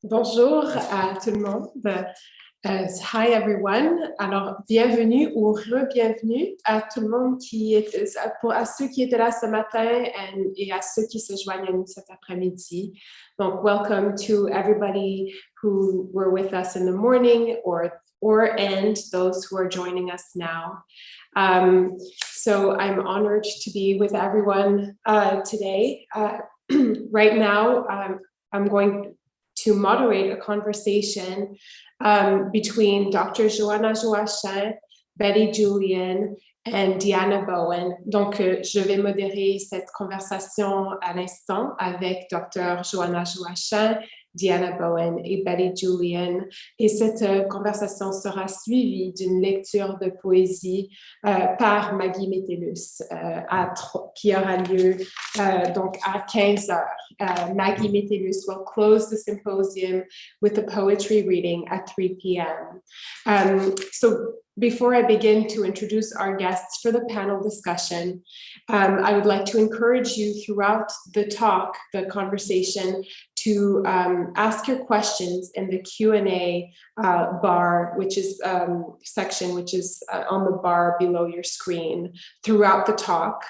Bonjour à tout le monde. Hi everyone. Alors, bienvenue ou re-bienvenue à tout le monde à ceux qui étaient là ce matin et à ceux qui se joignent à nous cet après-midi. Donc, welcome to everybody who were with us in the morning and those who are joining us now. So I'm honored to be with everyone today. Right now, I'm going to moderate a conversation between Dr. Joana Joachim, Betty Julian, and Deanna Bowen. Donc, je vais modérer cette conversation à l'instant avec Dr. Joana Joachim, Deanna Bowen et Betty Julian. Et cette conversation sera suivie d'une lecture de poésie par Maggie Métellus qui aura lieu donc à 15 heures. Maggie Métellus will close the symposium with a poetry reading at 3 p.m. So before I begin to introduce our guests for the panel discussion, I would like to encourage you throughout the conversation, to ask your questions in the Q&A bar, which is section, which is on the bar below your screen throughout the talk.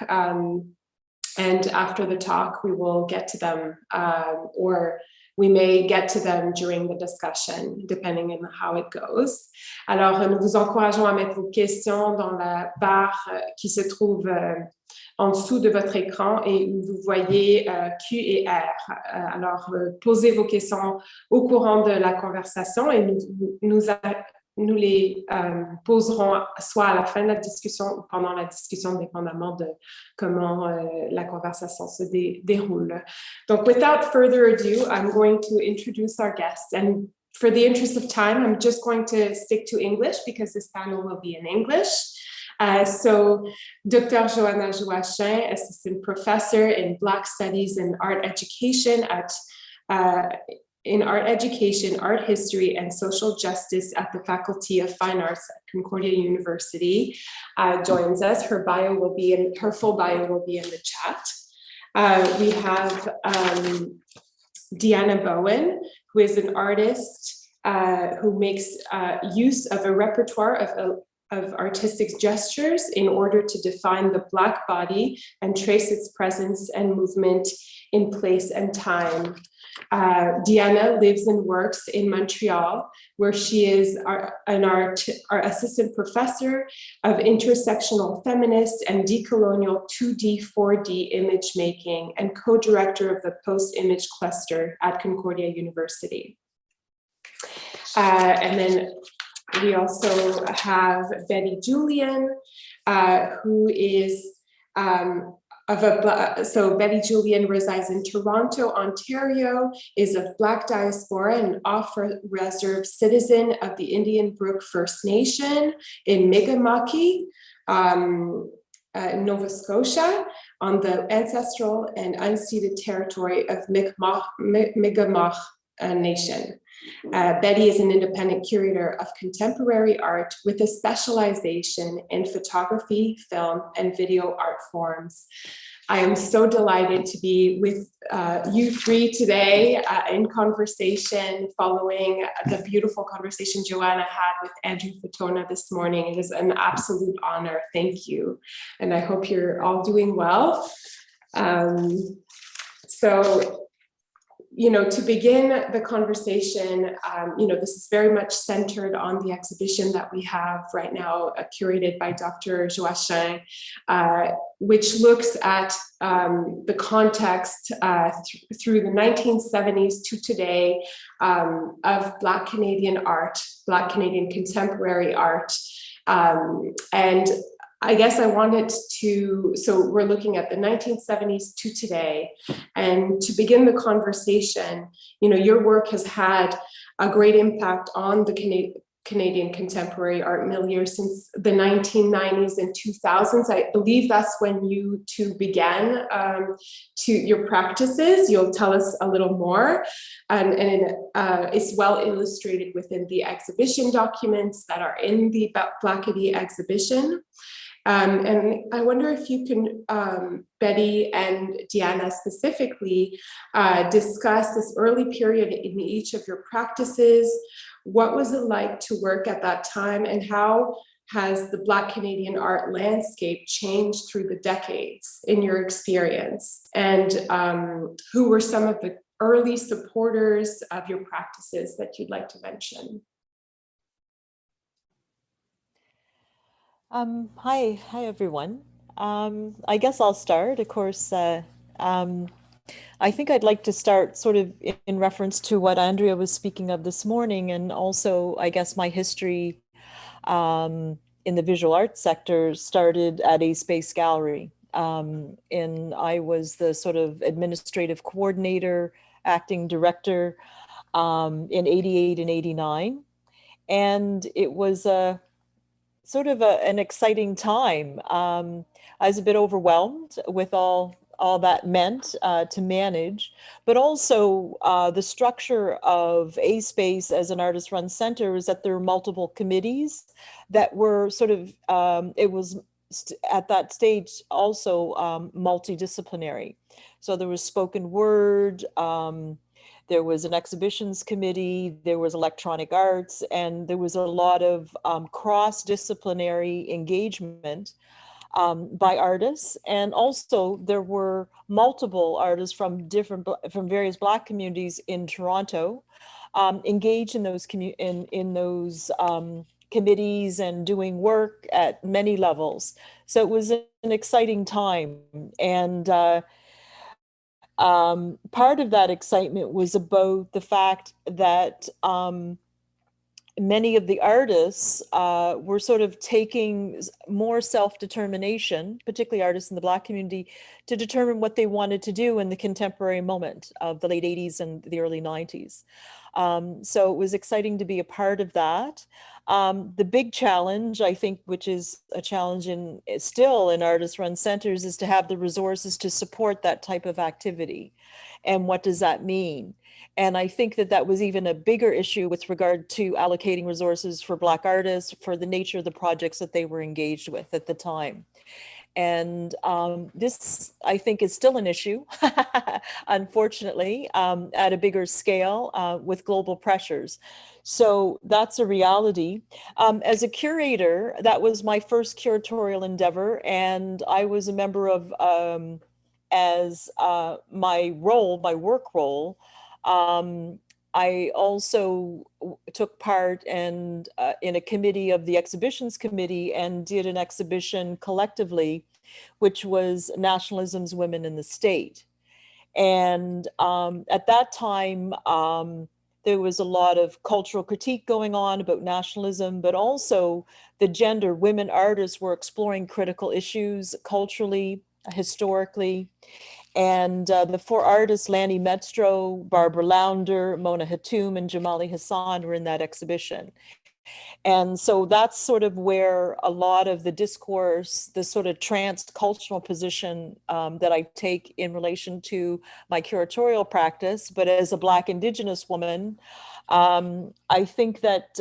And after the talk, we will get to them, or we may get to them during the discussion, depending on how it goes. Alors, nous vous encourageons à mettre vos questions dans la barre qui se trouve en dessous de votre écran et où vous voyez Q et R. Alors, posez vos questions au courant de la conversation et nous les poserons soit à la fin de la discussion ou pendant la discussion, dépendamment de comment la conversation se déroule. Donc, without further ado, I'm going to introduce our guests. And for the interest of time, I'm just going to stick to English because this panel will be in English. So Dr. Joana Joachim, assistant professor in Black Studies and Art Education in Art Education, Art History, and Social Justice at the Faculty of Fine Arts at Concordia University, joins us. Her full bio will be in the chat. We have Deanna Bowen, who is an artist who makes use of a repertoire of artistic gestures in order to define the Black body and trace its presence and movement in place and time. Deanna lives and works in Montreal, where she is our assistant professor of intersectional feminist and decolonial 2D, 4D image making and co-director of the post-image cluster at Concordia University. And then we also have Betty Julian, who is so Betty Julian resides in Toronto, Ontario, is of Black diaspora and off-reserve citizen of the Indian Brook First Nation in Mi'kmaq, Nova Scotia, on the ancestral and unceded territory of Mi'kmaq Nation. Betty is an independent curator of contemporary art with a specialization in photography, film, and video art forms. I am so delighted to be with you three today in conversation following the beautiful conversation Joanna had with Andrew Fatona this morning. It is an absolute honor. Thank you. And I hope you're all doing well. To begin the conversation, this is very much centered on the exhibition that we have right now, curated by Dr. Joachim, which looks at the context through the 1970s to today of Black Canadian art, Black Canadian contemporary art, and I guess I wanted so we're looking at the 1970s to today, and to begin the conversation, your work has had a great impact on the Canadian contemporary art milieu since the 1990s and 2000s. I believe that's when you two began your practices. You'll tell us a little more, and it's well illustrated within the exhibition documents that are in the Blackity exhibition. And I wonder if you can, Betty and Deanna specifically, discuss this early period in each of your practices. What was it like to work at that time, and how has the Black Canadian art landscape changed through the decades in your experience? And who were some of the early supporters of your practices that you'd like to mention? Hi everyone. I guess I'll start. Of course, I think I'd like to start sort of in reference to what Andrea was speaking of this morning, and also, I guess, my history in the visual arts sector started at a space gallery. And I was the sort of administrative coordinator, acting director in 88 and 89. And it was a sort of an exciting time. I was a bit overwhelmed with all that meant to manage, but also the structure of A Space as an artist-run center is that there were multiple committees that were sort of, it was at that stage also multidisciplinary. So there was spoken word, there was an exhibitions committee, there was electronic arts, and there was a lot of cross-disciplinary engagement by artists. And also there were multiple artists from various Black communities in Toronto engaged in those committees and doing work at many levels. So it was an exciting time. And part of that excitement was about the fact that many of the artists were sort of taking more self-determination, particularly artists in the Black community, to determine what they wanted to do in the contemporary moment of the late 80s and the early 90s. So it was exciting to be a part of that. The big challenge, I think, which is a challenge still in artist-run centers, is to have the resources to support that type of activity. And what does that mean? And I think that that was even a bigger issue with regard to allocating resources for Black artists for the nature of the projects that they were engaged with at the time. And this, I think, is still an issue, unfortunately, at a bigger scale with global pressures. So that's a reality. As a curator, that was my first curatorial endeavor, and I was a member of, as my work role, I also took part in a committee of the exhibitions committee and did an exhibition collectively, which was Nationalism's Women in the State. And at that time, there was a lot of cultural critique going on about nationalism, but also the gender. Women artists were exploring critical issues culturally, historically. And the four artists, Lanny Medstro, Barbara Launder, Mona Hatoum, and Jamali Hassan, were in that exhibition. And so that's sort of where a lot of the discourse, the sort of trans-cultural position that I take in relation to my curatorial practice, but as a Black Indigenous woman, I think that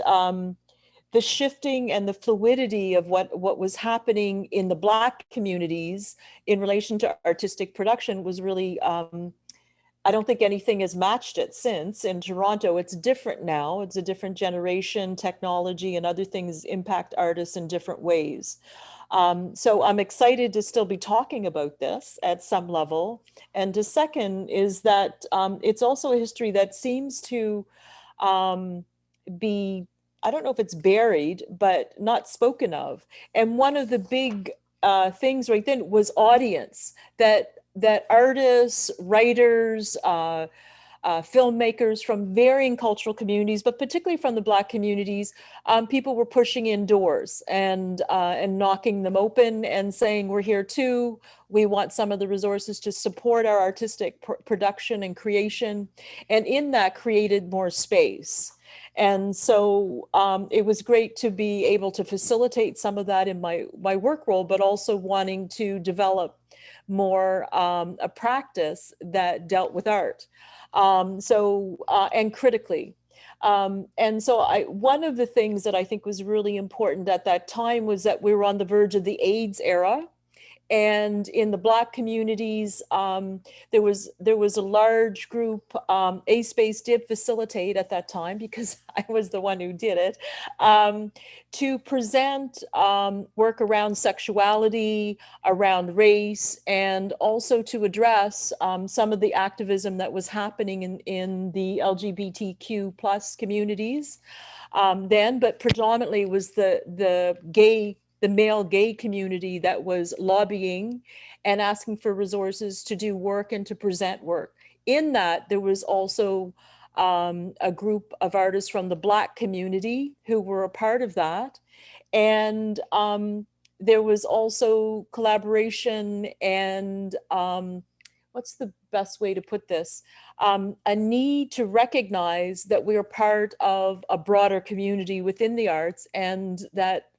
the shifting and the fluidity of what was happening in the Black communities in relation to artistic production was really, I don't think anything has matched it since. In Toronto, it's different now. It's a different generation, technology and other things impact artists in different ways. So I'm excited to still be talking about this at some level. And the second is that it's also a history that seems to be, I don't know if it's buried, but not spoken of. And one of the big things right then was audience, that artists, writers, filmmakers from varying cultural communities, but particularly from the Black communities, people were pushing in doors and knocking them open and saying, we're here too. We want some of the resources to support our artistic production and creation. And in that created more space. And so it was great to be able to facilitate some of that in my work role, but also wanting to develop more a practice that dealt with art. And critically. And so one of the things that I think was really important at that time was that we were on the verge of the AIDS era. And in the Black communities, there was a large group. A-Space did facilitate at that time, because I was the one who did it, to present work around sexuality, around race, and also to address some of the activism that was happening in the LGBTQ plus communities then, but predominantly was the male gay community that was lobbying and asking for resources to do work and to present work. In that, there was also a group of artists from the Black community who were a part of that. And there was also collaboration and what's the best way to put this? A need to recognize that we are part of a broader community within the arts, and that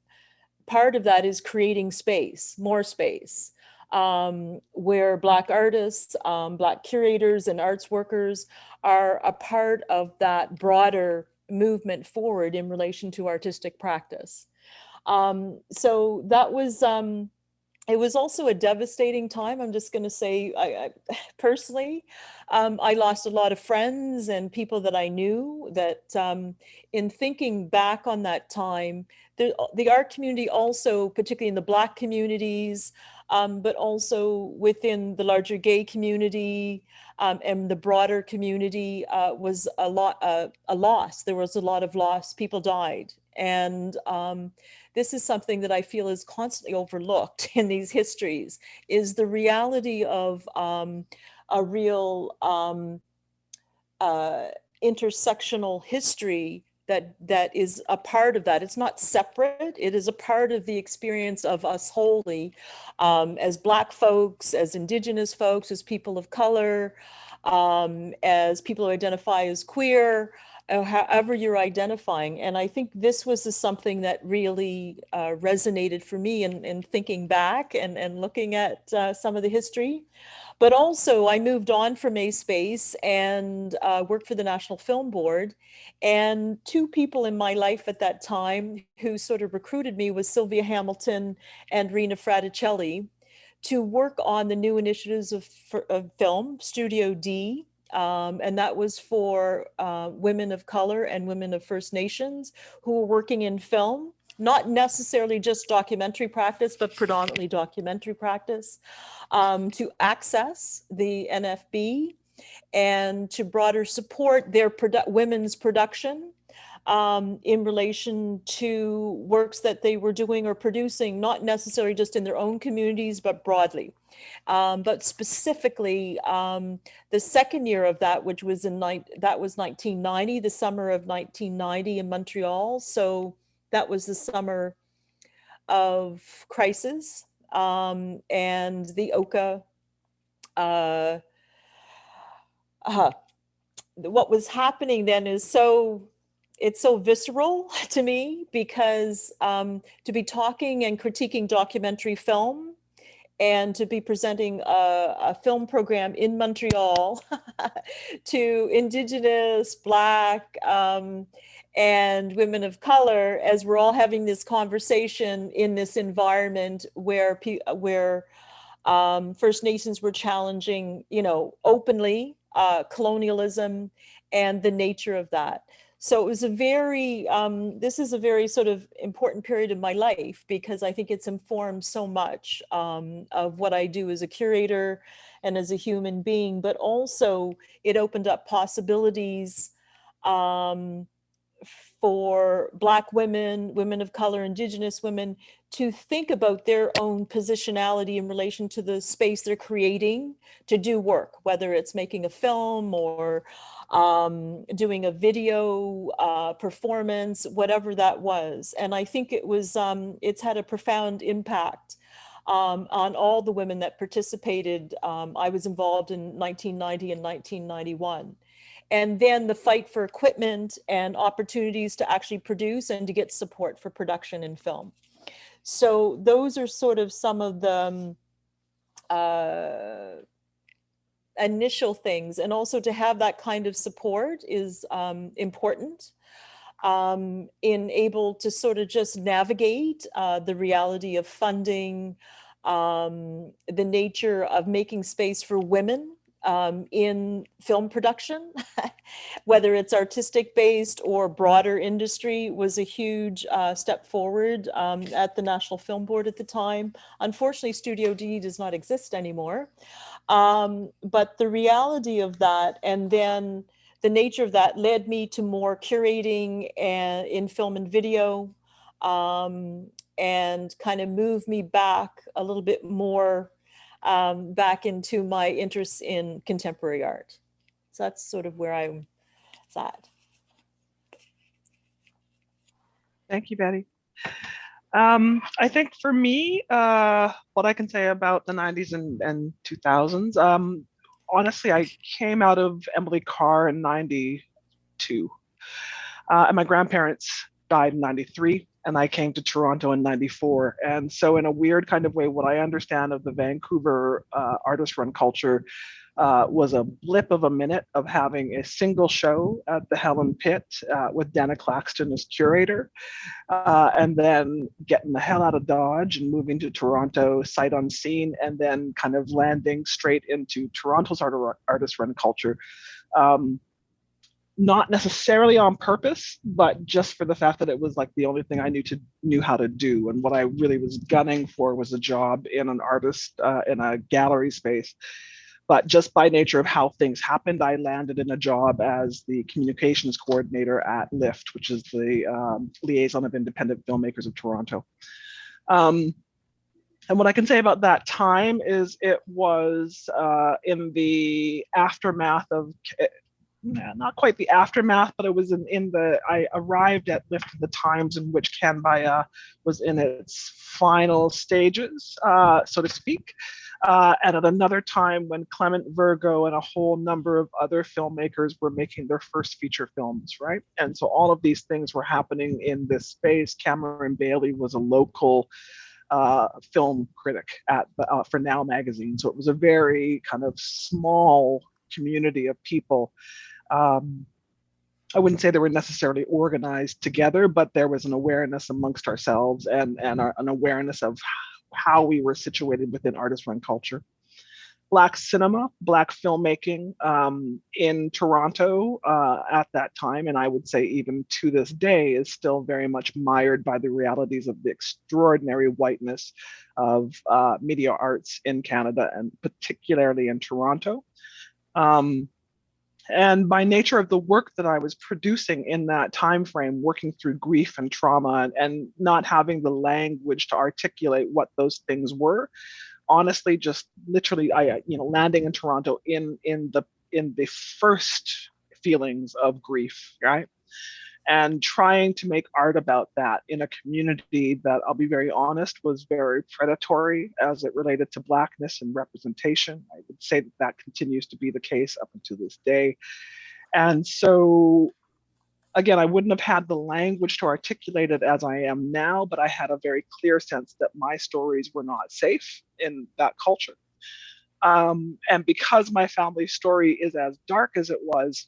part of that is creating space, more space, where Black artists, Black curators and arts workers are a part of that broader movement forward in relation to artistic practice. So that was, it was also a devastating time. I'm just going to say, I personally, I lost a lot of friends and people that I knew. That in thinking back on that time, the art community also, particularly in the Black communities, but also within the larger gay community and the broader community, was a loss. There was a lot of loss. People died. And this is something that I feel is constantly overlooked in these histories, is the reality of a real intersectional history that is a part of that. It's not separate. It is a part of the experience of us wholly, as Black folks, as Indigenous folks, as people of color, as people who identify as queer, however you're identifying. And I think this was something that really resonated for me in thinking back and looking at some of the history. But also I moved on from A-Space and worked for the National Film Board. And two people in my life at that time who sort of recruited me was Sylvia Hamilton and Rena Fraticelli, to work on the new initiatives of film, Studio D. And that was for women of color and women of First Nations who were working in film, not necessarily just documentary practice, but predominantly documentary practice, to access the NFB and to broader support their women's production in relation to works that they were doing or producing, not necessarily just in their own communities, but broadly. But specifically, the second year of that, which was that was 1990, the summer of 1990 in Montreal. So that was the summer of crisis, and the Oka. What was happening then is it's so visceral to me, because to be talking and critiquing documentary film and to be presenting a film program in Montreal to Indigenous, Black, and women of color, as we're all having this conversation in this environment where First Nations were challenging, openly colonialism and the nature of that. So it was a very, this is a very sort of important period of my life, because I think it's informed so much of what I do as a curator and as a human being, but also it opened up possibilities for Black women, women of color, Indigenous women, to think about their own positionality in relation to the space they're creating to do work, whether it's making a film or doing a video performance, whatever that was. And I think it was, it's had a profound impact on all the women that participated. I was involved in 1990 and 1991. And then the fight for equipment and opportunities to actually produce and to get support for production in film. So those are sort of some of the initial things. And also to have that kind of support is important. in able to sort of just navigate the reality of funding, the nature of making space for women in film production, whether it's artistic based or broader industry, was a huge step forward at the National Film Board at the time. Unfortunately, Studio D does not exist anymore. But the reality of that, and then the nature of that, led me to more curating in film and video, and kind of moved me back a little bit more back into my interest in contemporary art. So that's sort of where I'm at. Thank you, Betty. I think for me, what I can say about the 90s and 2000s, honestly, I came out of Emily Carr in 92. And my grandparents died in 93. And I came to Toronto in 94. And so in a weird kind of way, what I understand of the Vancouver artist-run culture was a blip of a minute of having a single show at the Helen Pit with Dana Claxton as curator, and then getting the hell out of Dodge and moving to Toronto sight unseen, and then kind of landing straight into Toronto's artist-run culture. Not necessarily on purpose, but just for the fact that it was like the only thing I knew how to do. And what I really was gunning for was a job in an artist, in a gallery space. But just by nature of how things happened, I landed in a job as the communications coordinator at LIFT, which is the Liaison of Independent Filmmakers of Toronto. And what I can say about that time is it was in the aftermath of, not quite the aftermath, but it was I arrived at LIFT at the times in which Canbaya was in its final stages, so to speak. And at another time when Clement Virgo and a whole number of other filmmakers were making their first feature films, right? And so all of these things were happening in this space. Cameron Bailey was a local film critic at for Now magazine. So it was a very kind of small community of people. I wouldn't say they were necessarily organized together, but there was an awareness amongst ourselves and an awareness of how we were situated within artist-run culture. Black cinema, Black filmmaking in Toronto at that time, and I would say even to this day, is still very much mired by the realities of the extraordinary whiteness of media arts in Canada, and particularly in Toronto. And by nature of the work that I was producing in that time frame, working through grief and trauma and not having the language to articulate what those things were, honestly, just literally, landing in Toronto in the first feelings of grief, right? And trying to make art about that in a community that, I'll be very honest, was very predatory as it related to Blackness and representation. I would say that continues to be the case up until this day. And so, again, I wouldn't have had the language to articulate it as I am now, but I had a very clear sense that my stories were not safe in that culture. And because my family story is as dark as it was,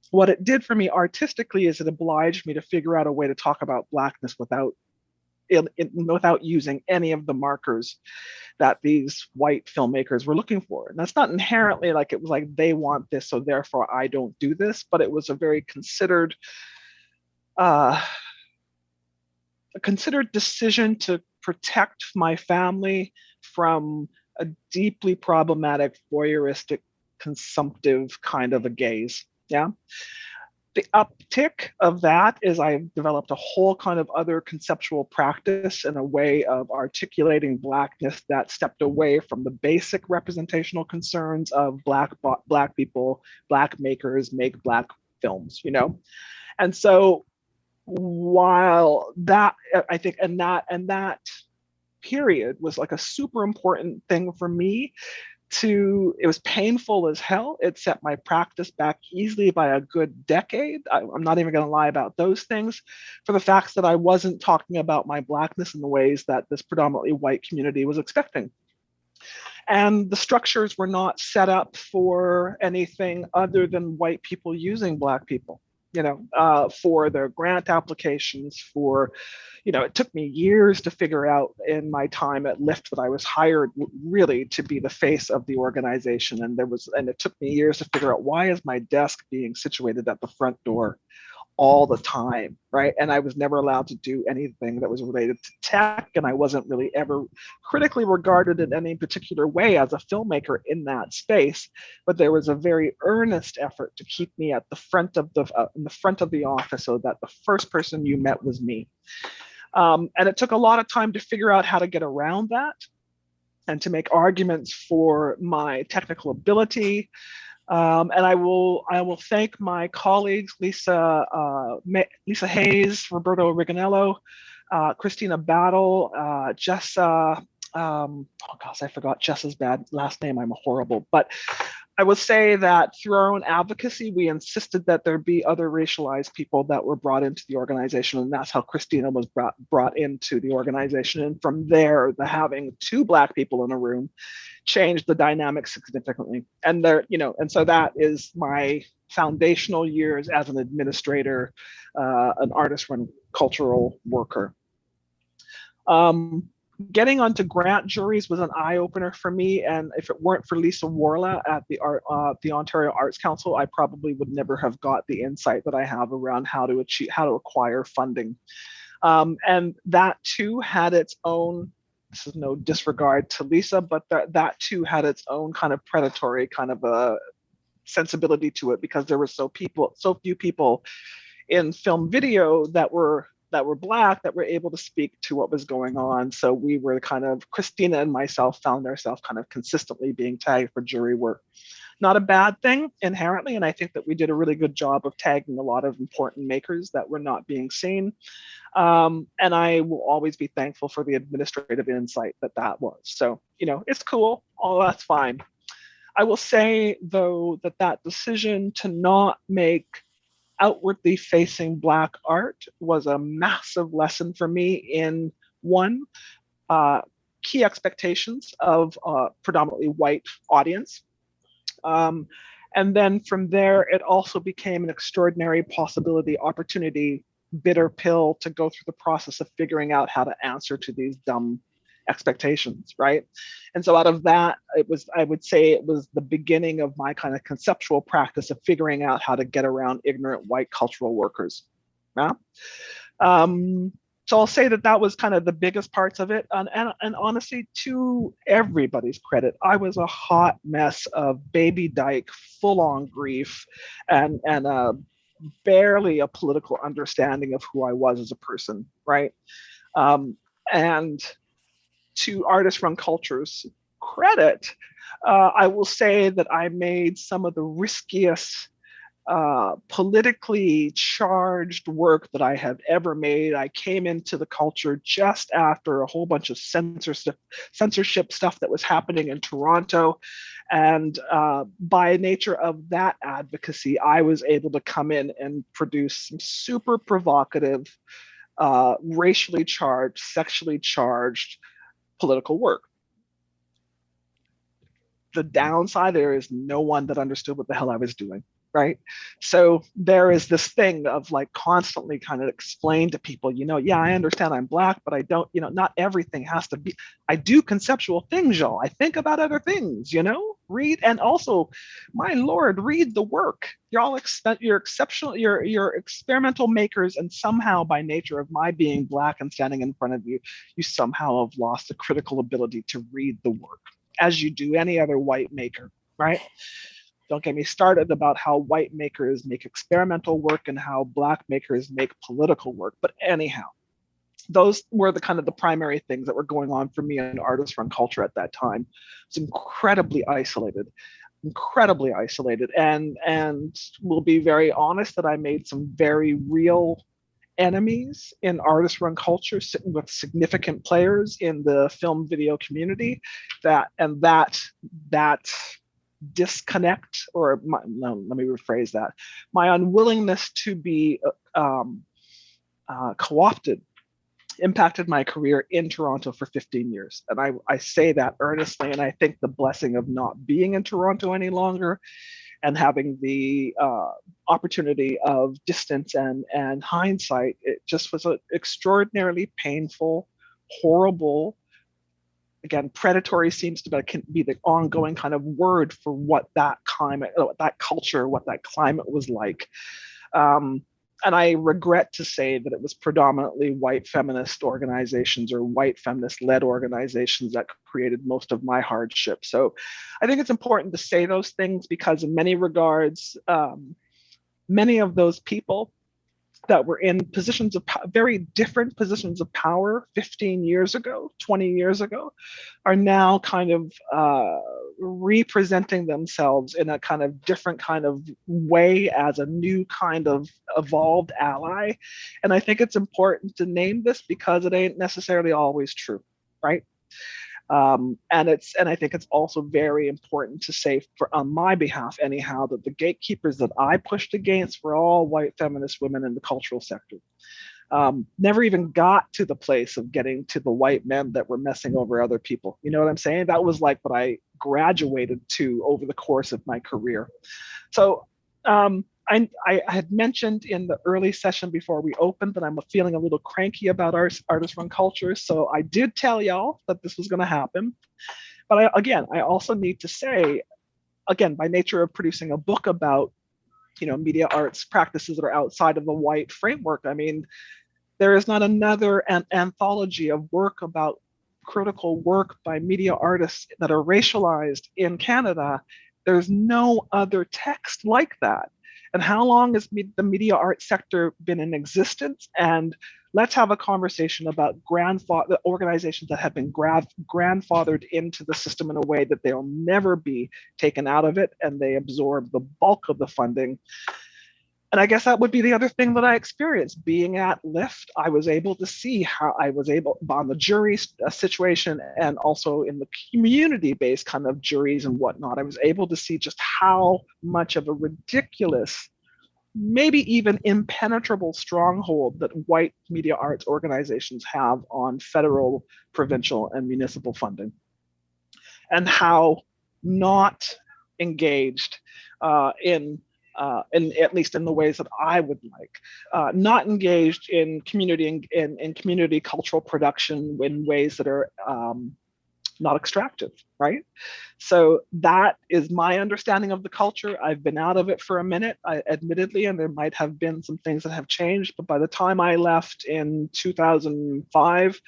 what it did for me artistically is it obliged me to figure out a way to talk about Blackness without using any of the markers that these white filmmakers were looking for. And that's not inherently like it was like they want this, so therefore I don't do this, but it was a very considered decision to protect my family from a deeply problematic, voyeuristic, consumptive kind of a gaze. Yeah. The uptick of that is I've developed a whole kind of other conceptual practice and a way of articulating Blackness that stepped away from the basic representational concerns of Black people, Black makers make Black films, And so while that, I think, and that period was like a super important thing for me, it was painful as hell. It set my practice back easily by a good decade. I'm not even going to lie about those things, for the facts that I wasn't talking about my Blackness in the ways that this predominantly white community was expecting. And the structures were not set up for anything other than white people using Black people. for their grant applications, for, it took me years to figure out in my time at Lyft that I was hired really to be the face of the organization. And it took me years to figure out, why is my desk being situated at the front door all the time, right? And I was never allowed to do anything that was related to tech, and I wasn't really ever critically regarded in any particular way as a filmmaker in that space. But there was a very earnest effort to keep me at the front of in the front of the office, so that the first person you met was me. And it took a lot of time to figure out how to get around that and to make arguments for my technical ability. And I will thank my colleagues, Lisa Hayes, Roberto Rigonello, Christina Battle, Jessa, oh gosh, I forgot Jessa's bad last name, I'm horrible. But I will say that through our own advocacy, we insisted that there be other racialized people that were brought into the organization. And that's how Christina was brought into the organization. And from there, the having 2 Black people in a room changed the dynamic significantly. And and so that is my foundational years as an administrator, an artist-run cultural worker. Getting onto grant juries was an eye-opener for me, and if it weren't for Lisa Warla at the Ontario Arts Council, I probably would never have got the insight that I have around how to acquire funding. And that too had its own, this is no disregard to Lisa, but that too had its own kind of predatory kind of a sensibility to it, because there were so few people in film video that were Black that were able to speak to what was going on. So we were Christina and myself found ourselves kind of consistently being tagged for jury work. Not a bad thing inherently, and I think that we did a really good job of tagging a lot of important makers that were not being seen. And I will always be thankful for the administrative insight that was. So, it's cool, all that's fine. I will say though that decision to not make outwardly facing Black art was a massive lesson for me in one, key expectations of a predominantly white audience. And then from there, it also became an extraordinary opportunity, bitter pill to go through the process of figuring out how to answer to these dumb expectations, right? And so out of that, I would say it was the beginning of my kind of conceptual practice of figuring out how to get around ignorant white cultural workers. Yeah? So I'll say that was kind of the biggest parts of it. And honestly, to everybody's credit, I was a hot mess of baby dyke, full-on grief, and barely a political understanding of who I was as a person, right? And to Artist-Run Culture's credit, I will say that I made some of the riskiest politically charged work that I have ever made. I came into the culture just after a whole bunch of censorship stuff that was happening in Toronto. And by nature of that advocacy, I was able to come in and produce some super provocative, racially charged, sexually charged political work. The downside, there is no one that understood what the hell I was doing, right? So there is this thing of constantly kind of explain to people, yeah, I understand I'm Black, but I don't, not everything has to be, I do conceptual things, y'all. I think about other things, read, and also, my Lord, read the work. You're exceptional, you're experimental makers, and somehow by nature of my being Black and standing in front of you, you somehow have lost the critical ability to read the work, as you do any other white maker, right? Don't get me started about how white makers make experimental work and how Black makers make political work. But anyhow, those were the kind of the primary things that were going on for me in artist-run culture at that time. It's incredibly isolated, and we'll be very honest that I made some very real enemies in artist-run culture, sitting with significant players in the film video community. That disconnect, or let me rephrase that, my unwillingness to be co-opted impacted my career in Toronto for 15 years. And I say that earnestly, and I think the blessing of not being in Toronto any longer and having the opportunity of distance and hindsight, it just was an extraordinarily painful, horrible, again, predatory seems to be the ongoing kind of word for what that climate, what that culture, what that climate was like. And I regret to say that it was predominantly white feminist organizations or white feminist-led organizations that created most of my hardship. So I think it's important to say those things because in many regards, many of those people that were in positions of very different positions of power 15 years ago, 20 years ago, are now kind of representing themselves in a kind of different kind of way as a new kind of evolved ally. And I think it's important to name this because it ain't necessarily always true, right? And I think it's also very important to say, on my behalf anyhow, that the gatekeepers that I pushed against were all white feminist women in the cultural sector. Never even got to the place of getting to the white men that were messing over other people. You know what I'm saying? That was like what I graduated to over the course of my career. So I had mentioned in the early session before we opened that I'm feeling a little cranky about artist-run culture. So I did tell y'all that this was going to happen. But I also need to say, again, by nature of producing a book about, media arts practices that are outside of the white framework, I mean, there is not another anthology of work about critical work by media artists that are racialized in Canada. There's no other text like that. And how long has the media art sector been in existence? And let's have a conversation about the organizations that have been grandfathered into the system in a way that they'll never be taken out of it, and they absorb the bulk of the funding. And I guess that would be the other thing that I experienced. Being at LIFT, I was able to see how I was able, on the jury situation and also in the community-based kind of juries and whatnot, I was able to see just how much of a ridiculous, maybe even impenetrable stronghold that white media arts organizations have on federal, provincial, and municipal funding. And how not engaged in at least in the ways that I would like, not engaged in community cultural production in ways that are not extractive, right? So that is my understanding of the culture. I've been out of it for a minute, admittedly, and there might have been some things that have changed, but by the time I left in 2005,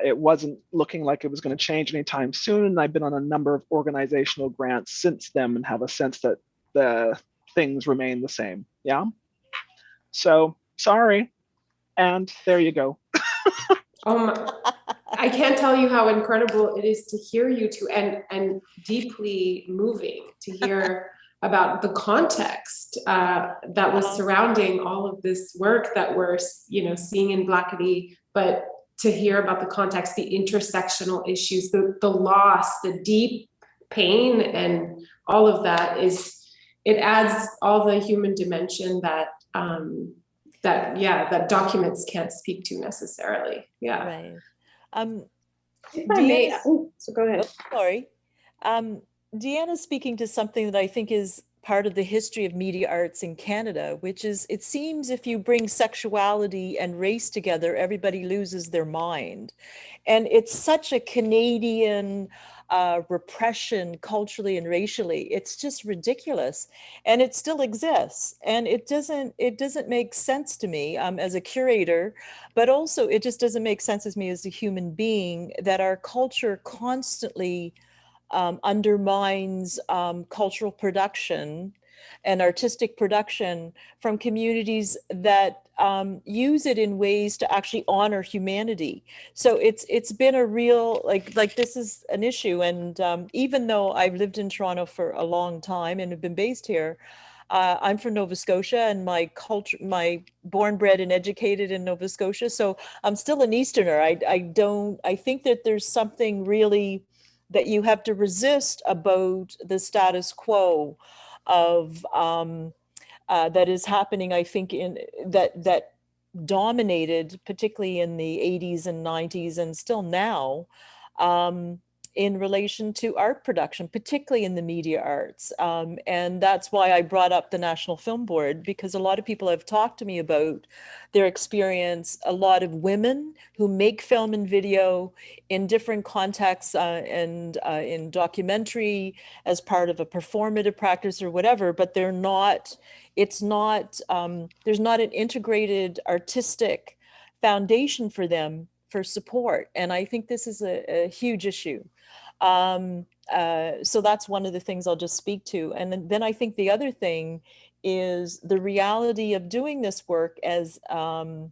it wasn't looking like it was going to change anytime soon. And I've been on a number of organizational grants since then and have a sense that the things remain the same. Yeah. So sorry. And there you go. I can't tell you how incredible it is to hear you two, and deeply moving to hear about the context that was surrounding all of this work that we're seeing in Blackity, but to hear about the context, the intersectional issues, the loss, the deep pain, and all of that it adds all the human dimension that that documents can't speak to necessarily. Yeah. Right. If I may, so go ahead. Oh, sorry. Deanna's speaking to something that I think is part of the history of media arts in Canada, which is, it seems if you bring sexuality and race together, everybody loses their mind. And it's such a Canadian repression culturally and racially. It's just ridiculous, and it still exists. And it doesn't make sense to me as a curator, but also it just doesn't make sense to me as a human being that our culture constantly undermines cultural production and artistic production from communities that use it in ways to actually honor humanity. So it's been a real, like this is an issue. And even though I've lived in Toronto for a long time and have been based here, I'm from Nova Scotia, and my born, bred, and educated in Nova Scotia. So I'm still an Easterner. I think that there's something really that you have to resist about the status quo of that is happening, I think, in that dominated, particularly in the 80s and 90s and still now, in relation to art production, particularly in the media arts. And that's why I brought up the National Film Board, because a lot of people have talked to me about their experience, a lot of women who make film and video in different contexts and in documentary as part of a performative practice or whatever, but they're not, it's not, there's not an integrated artistic foundation for them for support. And I think this is a huge issue. So that's one of the things I'll just speak to. And then I think the other thing is the reality of doing this work as a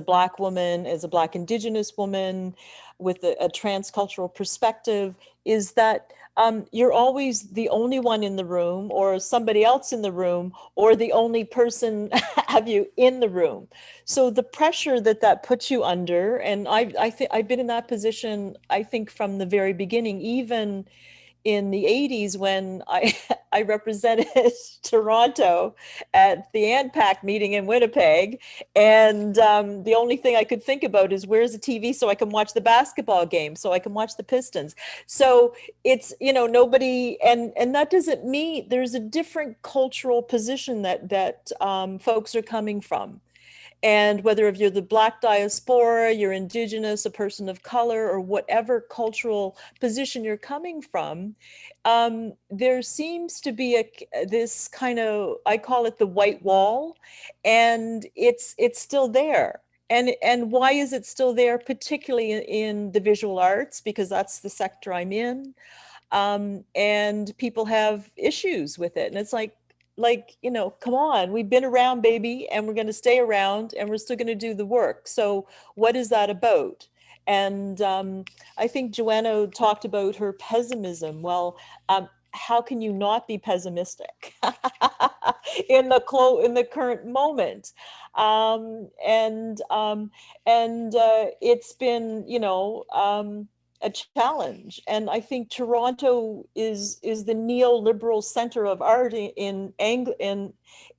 Black woman, as a Black Indigenous woman with a transcultural perspective, is that you're always the only one in the room, or somebody else in the room, or the only person have you in the room. So the pressure that puts you under, and I've been in that position, I think, from the very beginning, even in the 80s when I represented Toronto at the ANPAC meeting in Winnipeg. And the only thing I could think about is where's the TV so I can watch the basketball game, so I can watch the Pistons. So it's, you know, nobody, and that doesn't mean there's a different cultural position that folks are coming from. And whether if you're the Black diaspora, you're Indigenous, a person of color, or whatever cultural position you're coming from, there seems to be this kind of, I call it the white wall, and it's still there. And why is it still there, particularly in the visual arts? Because that's the sector I'm in. And people have issues with it. And it's like, you know, come on, we've been around, baby, and we're going to stay around, and we're still going to do the work. So what is that about? And I think Joanna talked about her pessimism. Well, how can you not be pessimistic in the current moment? It's been, you know, a challenge. And I think Toronto is the neoliberal center of art in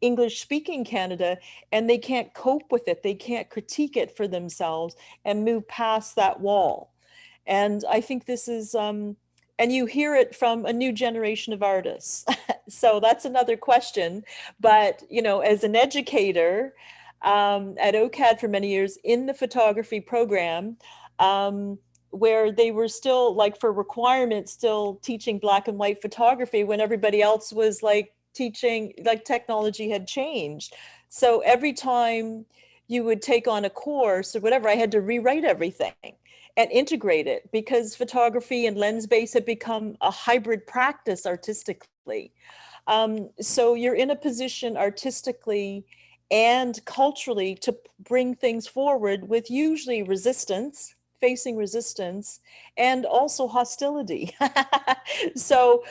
English speaking Canada, and they can't cope with it. They can't critique it for themselves and move past that wall. And I think this is, and you hear it from a new generation of artists. So that's another question. But, you know, as an educator at OCAD for many years in the photography program, where they were still, like, for requirements, still teaching black and white photography when everybody else was like teaching, like, technology had changed. So every time you would take on a course or whatever, I had to rewrite everything and integrate it, because photography and lens-based had become a hybrid practice artistically. So you're in a position artistically and culturally to bring things forward with usually resistance, facing resistance, and also hostility. So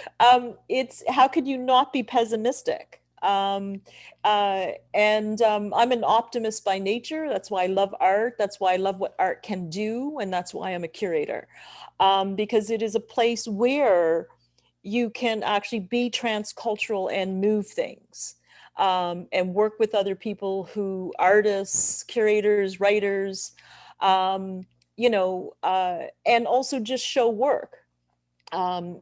it's, how could you not be pessimistic? I'm an optimist by nature. That's why I love art. That's why I love what art can do. And that's why I'm a curator, because it is a place where you can actually be transcultural and move things, and work with other people who, artists, curators, writers, you know, and also just show work. And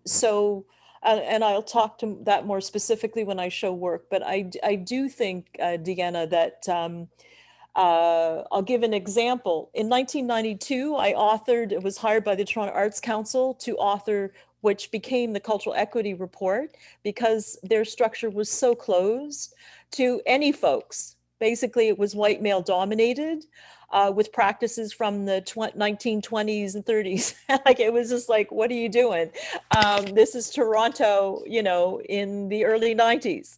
I'll talk to that more specifically when I show work, but I do think, Deanna, that I'll give an example. In 1992, I was hired by the Toronto Arts Council to author, which became the Cultural Equity Report, because their structure was so closed to any folks. Basically, it was white male dominated, with practices from the 1920s and 30s. Like, it was just like, what are you doing? This is Toronto, you know, in the early 90s.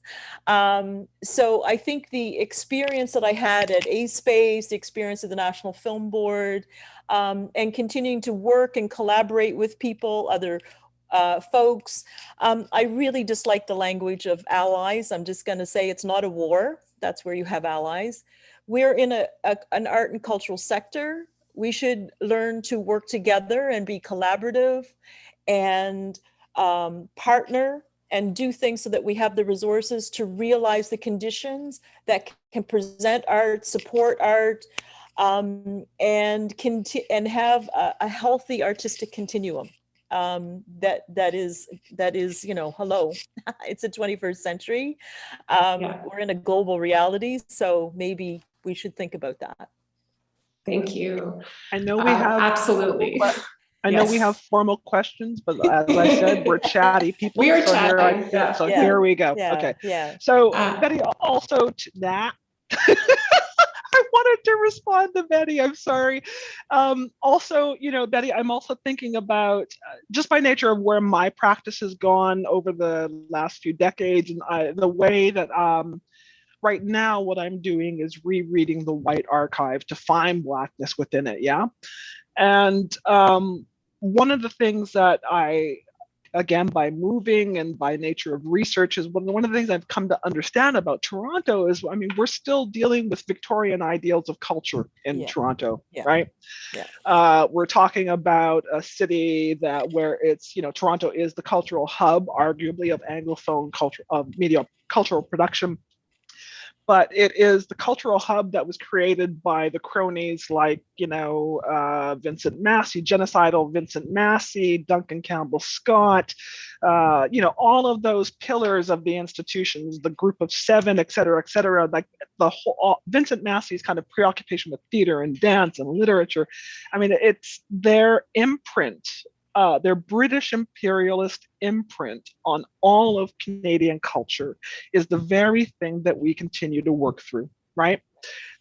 So I think the experience that I had at A-Space, the experience of the National Film Board, and continuing to work and collaborate with people, other folks, I really dislike the language of allies. I'm just going to say it's not a war. That's where you have allies. We're in an art and cultural sector. We should learn to work together and be collaborative and partner and do things so that we have the resources to realize the conditions that can present art, support art, and have a healthy artistic continuum. that is, hello, it's the 21st century. We're in a global reality, so maybe we should think about that. Thank you. I know we have absolutely. I know we have formal questions, but as I said, we're chatty people. We are chatting. Here we go. Okay. Yeah. So Betty, also to that, I wanted to respond to Betty. I'm sorry. Also, Betty, I'm also thinking about just by nature of where my practice has gone over the last few decades, and the way that right now what I'm doing is rereading the white archive to find Blackness within it. Yeah. And one of the things that I, again, by moving and by nature of research, is one of the things I've come to understand about Toronto is, we're still dealing with Victorian ideals of culture in Toronto, right? Yeah. We're talking about a city where it's, Toronto is the cultural hub, arguably, of Anglophone culture, of media cultural production. But it is the cultural hub that was created by the cronies like, Vincent Massey, genocidal Vincent Massey, Duncan Campbell Scott, all of those pillars of the institutions, the group of seven, et cetera, like the whole, Vincent Massey's kind of preoccupation with theater and dance and literature. It's their imprint, their British imperialist imprint on all of Canadian culture is the very thing that we continue to work through, right?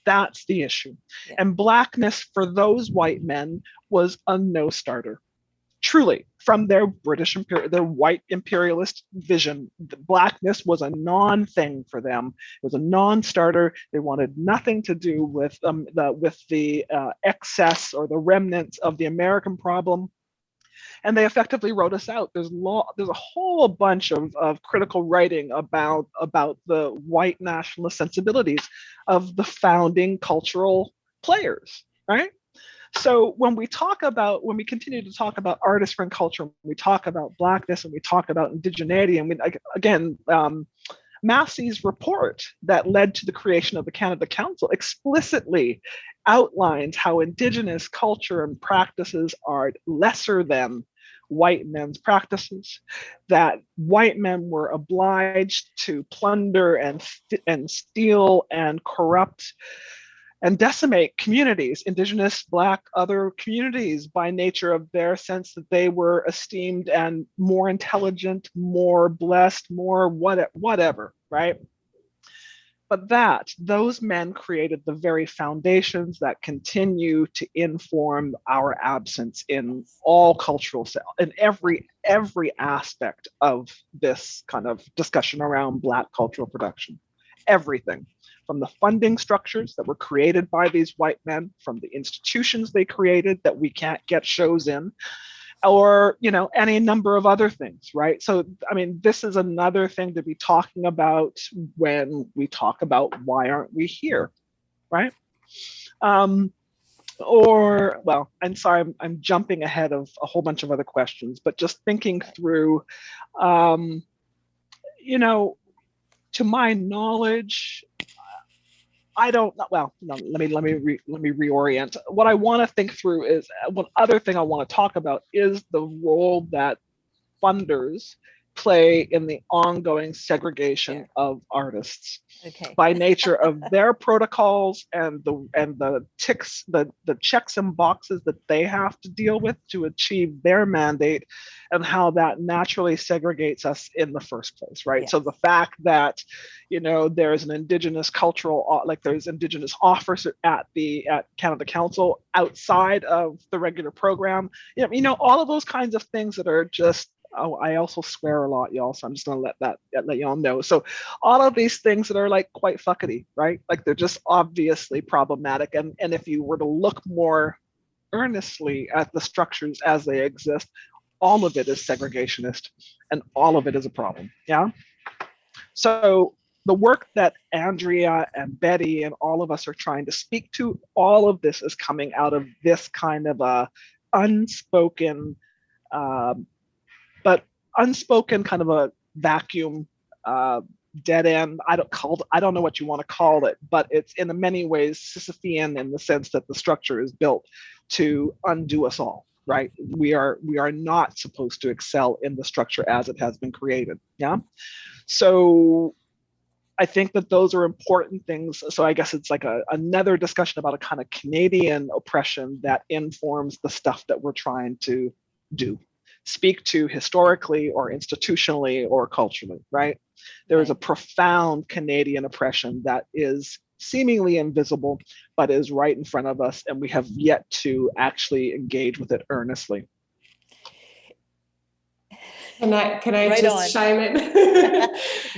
That's the issue. Yeah. And Blackness for those white men was a no-starter. Truly, from their their white imperialist vision, Blackness was a non-thing for them. It was a non-starter. They wanted nothing to do with the excess or the remnants of the American problem. And they effectively wrote us out. There's a whole bunch of critical writing about the white nationalist sensibilities of the founding cultural players, right? So when we continue to talk about artists and culture, when we talk about Blackness and we talk about indigeneity, and Massey's report that led to the creation of the Canada Council explicitly outlines how Indigenous culture and practices are lesser than white men's practices, that white men were obliged to plunder and steal and corrupt and decimate communities, Indigenous, Black, other communities, by nature of their sense that they were esteemed and more intelligent, more blessed, more whatever, right? But those men created the very foundations that continue to inform our absence in all cultural, in every aspect of this kind of discussion around Black cultural production. Everything. From the funding structures that were created by these white men, from the institutions they created that we can't get shows in, or any number of other things, right? So this is another thing to be talking about when we talk about why aren't we here, right? I'm sorry, I'm jumping ahead of a whole bunch of other questions, but just thinking through, to my knowledge, I don't know. Well, no, let me reorient. What I want to think through is one other thing I want to talk about is the role that funders play in the ongoing segregation of artists by nature of their protocols and the ticks, the checks and boxes that they have to deal with to achieve their mandate, and how that naturally segregates us in the first place, right? So the fact that there's an Indigenous cultural, there's Indigenous offers at Canada Council outside of the regular program, all of those kinds of things that are just, I also swear a lot, y'all, so I'm just gonna let y'all know. So all of these things that are quite fuckety, right? They're just obviously problematic. And if you were to look more earnestly at the structures as they exist, all of it is segregationist and all of it is a problem, yeah? So the work that Andrea and Betty and all of us are trying to speak to, all of this is coming out of this kind of a unspoken, kind of a vacuum, dead end. I don't know what you want to call it, but it's in many ways Sisyphean in the sense that the structure is built to undo us all, right? We are not supposed to excel in the structure as it has been created. Yeah. So I think that those are important things. So I guess it's like another discussion about a kind of Canadian oppression that informs the stuff that we're trying to do, speak to historically or institutionally or culturally, right? There is a profound Canadian oppression that is seemingly invisible, but is right in front of us, and we have yet to actually engage with it earnestly. Can I Right just on. chime in?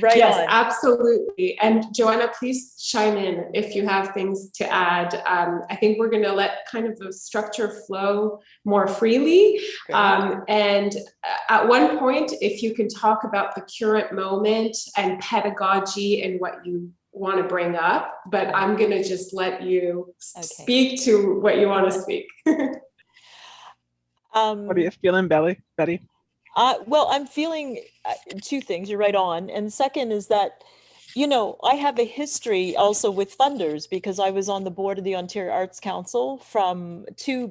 Right yes, on. absolutely. And Joanna, please chime in if you have things to add. I think we're going to let kind of the structure flow more freely. And at one point, if you can talk about the current moment and pedagogy and what you want to bring up, but I'm going to just let you speak to what you want to speak. What are you feeling, Betty? Well, I'm feeling two things. You're right on. And second is that, you know, I have a history also with funders because I was on the board of the Ontario Arts Council from two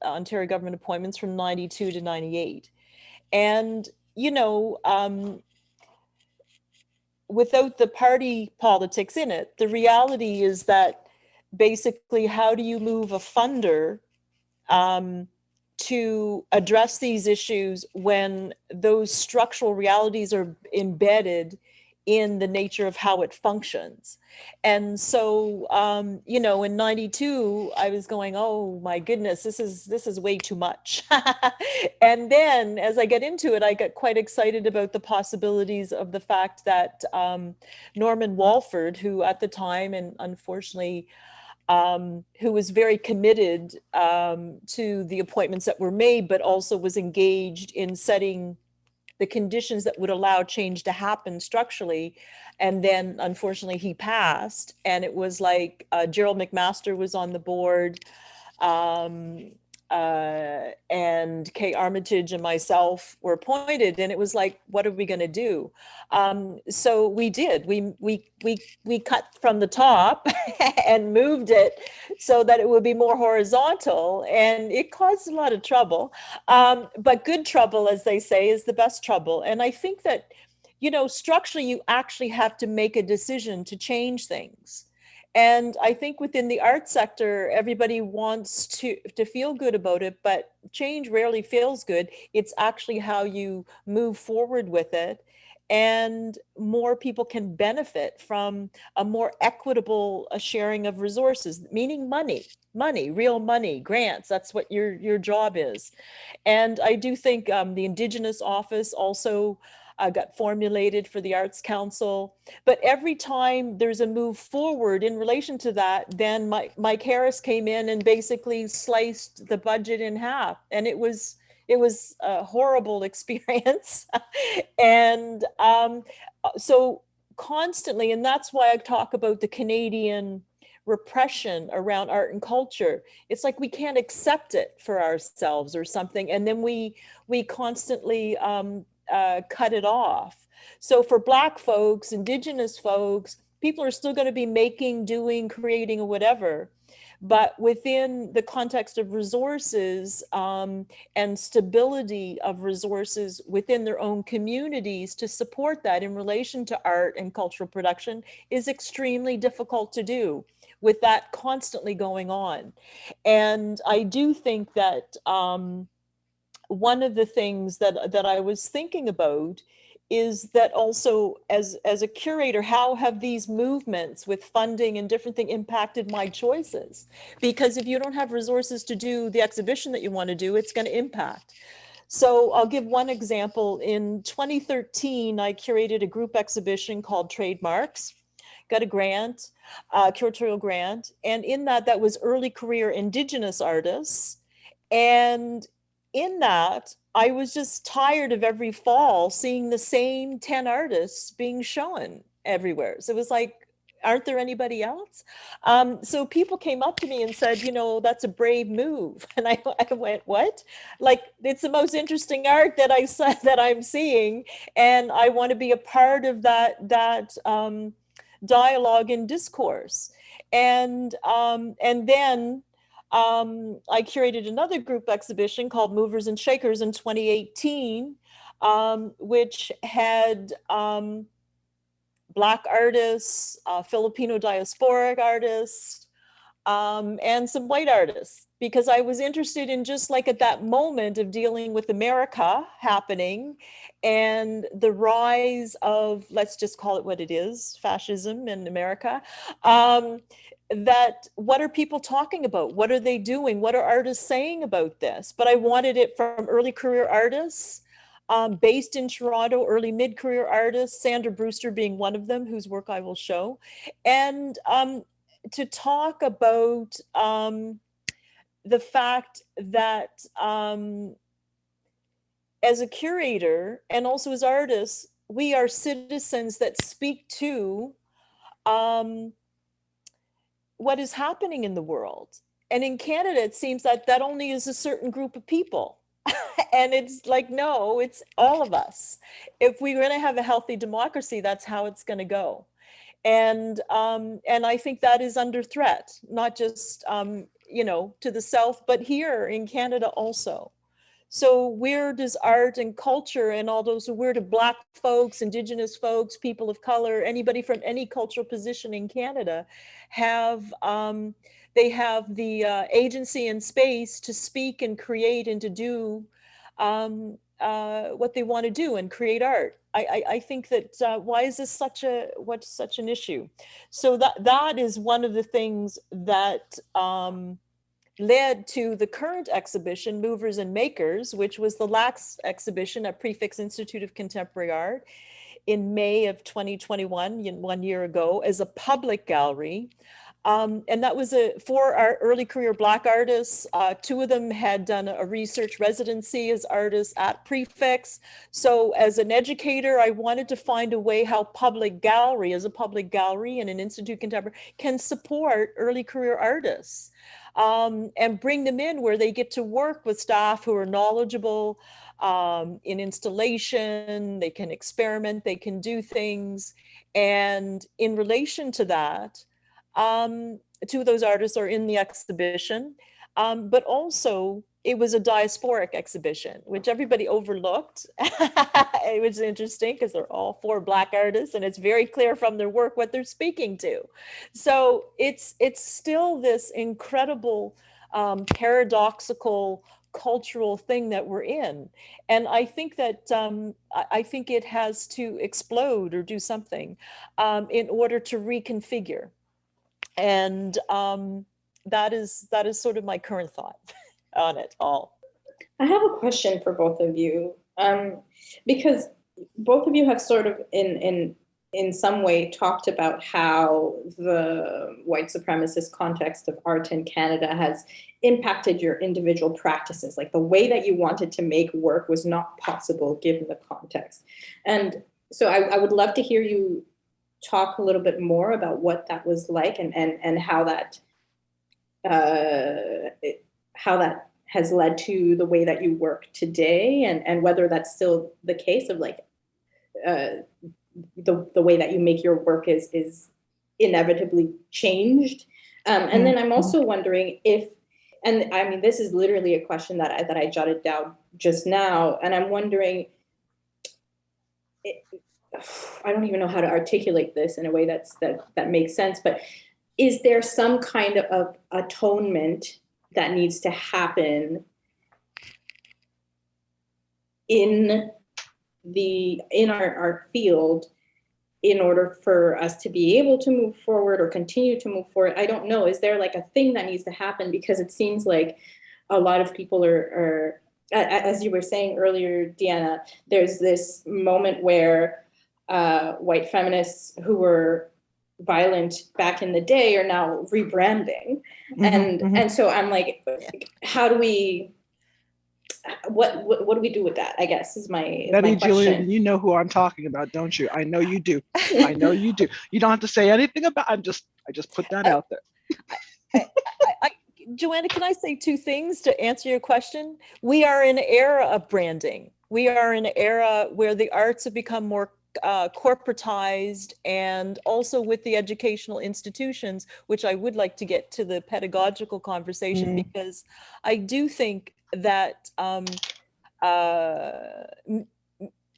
Ontario government appointments from 92 to 98. And, you know, without the party politics in it, the reality is that basically how do you move a funder to address these issues when those structural realities are embedded in the nature of how it functions. And so, you know, in 92, I was going, oh my goodness, this is way too much. And then as I get into it, I get quite excited about the possibilities of the fact that Norman Walford, who at the time, and unfortunately, who was very committed to the appointments that were made, but also was engaged in setting the conditions that would allow change to happen structurally. And then unfortunately he passed, and it was like Gerald McMaster was on the board, and Kay Armitage and myself were appointed, and it was like, what are we going to do? So we did. We cut from the top and moved it so that it would be more horizontal, and it caused a lot of trouble. But good trouble, as they say, is the best trouble. And I think that, you know, structurally, you actually have to make a decision to change things. And I think within the art sector, everybody wants to feel good about it, but change rarely feels good. It's actually how you move forward with it. And more people can benefit from a more equitable sharing of resources, meaning money, real money, grants. That's what your job is. And I do think the Indigenous office also got formulated for the Arts Council. But every time there's a move forward in relation to that, then Mike Harris came in and basically sliced the budget in half. And it was a horrible experience. And so constantly, and that's why I talk about the Canadian repression around art and culture. It's like we can't accept it for ourselves or something. And then we constantly cut it off. So for Black folks, Indigenous folks, people are still going to be making, doing, creating, or whatever. But within the context of resources and stability of resources within their own communities to support that in relation to art and cultural production is extremely difficult to do with that constantly going on. And I do think that one of the things that I was thinking about is that also as a curator, how have these movements with funding and different things impacted my choices? Because if you don't have resources to do the exhibition that you want to do, it's going to impact. So I'll give one example. In 2013, I curated a group exhibition called Trademarks, got a grant, curatorial grant. And in that was early career Indigenous artists. And in that, I was just tired of every fall seeing the same 10 artists being shown everywhere. So it was like, aren't there anybody else? So people came up to me and said, you know, that's a brave move. And I went, what? Like, it's the most interesting art that I'm seeing. And I want to be a part of that dialogue and discourse. And then I curated another group exhibition called Movers and Shakers in 2018, which had Black artists, Filipino diasporic artists, and some white artists, because I was interested in just like at that moment of dealing with America happening and the rise of, let's just call it what it is, fascism in America. That what are people talking about? What are they doing? What are artists saying about this? But I wanted it from early career artists, based in Toronto, early mid-career artists, Sandra Brewster being one of them, whose work I will show. And to talk about the fact that as a curator and also as artists, we are citizens that speak to what is happening in the world. And in Canada, it seems that that only is a certain group of people. And it's like, no, it's all of us. If we're going to have a healthy democracy, that's how it's going to go. And I think that is under threat, not just, you know, to the South, but here in Canada also. So where does art and culture and all those, where do Black folks, Indigenous folks, people of color, anybody from any cultural position in Canada have, they have the agency and space to speak and create and to do what they want to do and create art. I think that why is this such an issue? So that is one of the things that led to the current exhibition, Movers and Makers, which was the LAX exhibition at Prefix Institute of Contemporary Art in May of 2021, 1 year ago, as a public gallery. And that was for our early career Black artists. Two of them had done a research residency as artists at Prefix. So as an educator, I wanted to find a way how public gallery, as a public gallery and an Institute Contemporary, can support early career artists and bring them in where they get to work with staff who are knowledgeable in installation, they can experiment, they can do things. And in relation to that, two of those artists are in the exhibition, but also it was a diasporic exhibition, which everybody overlooked. It was interesting because they're all 4 Black artists and it's very clear from their work what they're speaking to. So it's still this incredible paradoxical cultural thing that we're in. And I think that I think it has to explode or do something in order to reconfigure. And that is sort of my current thought on it all. I have a question for both of you, because both of you have sort of in some way talked about how the white supremacist context of art in Canada has impacted your individual practices. Like the way that you wanted to make work was not possible given the context. And so I would love to hear you talk a little bit more about what that was like and how that has led to the way that you work today, and whether that's still the case of like the way that you make your work is inevitably changed. And then I'm also wondering if, and I mean, this is literally a question that I jotted down just now, and I'm wondering, I don't even know how to articulate this in a way that makes sense, but is there some kind of atonement that needs to happen in our field in order for us to be able to move forward or continue to move forward? I don't know. Is there like a thing that needs to happen? Because it seems like a lot of people are as you were saying earlier, Deanna, there's this moment where white feminists who were violent back in the day are now rebranding. And so I'm like, how do we, what do we do with that, I guess, is my question. Julian, you know who I'm talking about, don't you? I know you do. I know you do. You don't have to say anything about I just put that out there. Joanna, can I say 2 things to answer your question? We are in an era of branding. We are in an era where the arts have become more corporatized, and also with the educational institutions, which I would like to get to the pedagogical conversation, because I do think that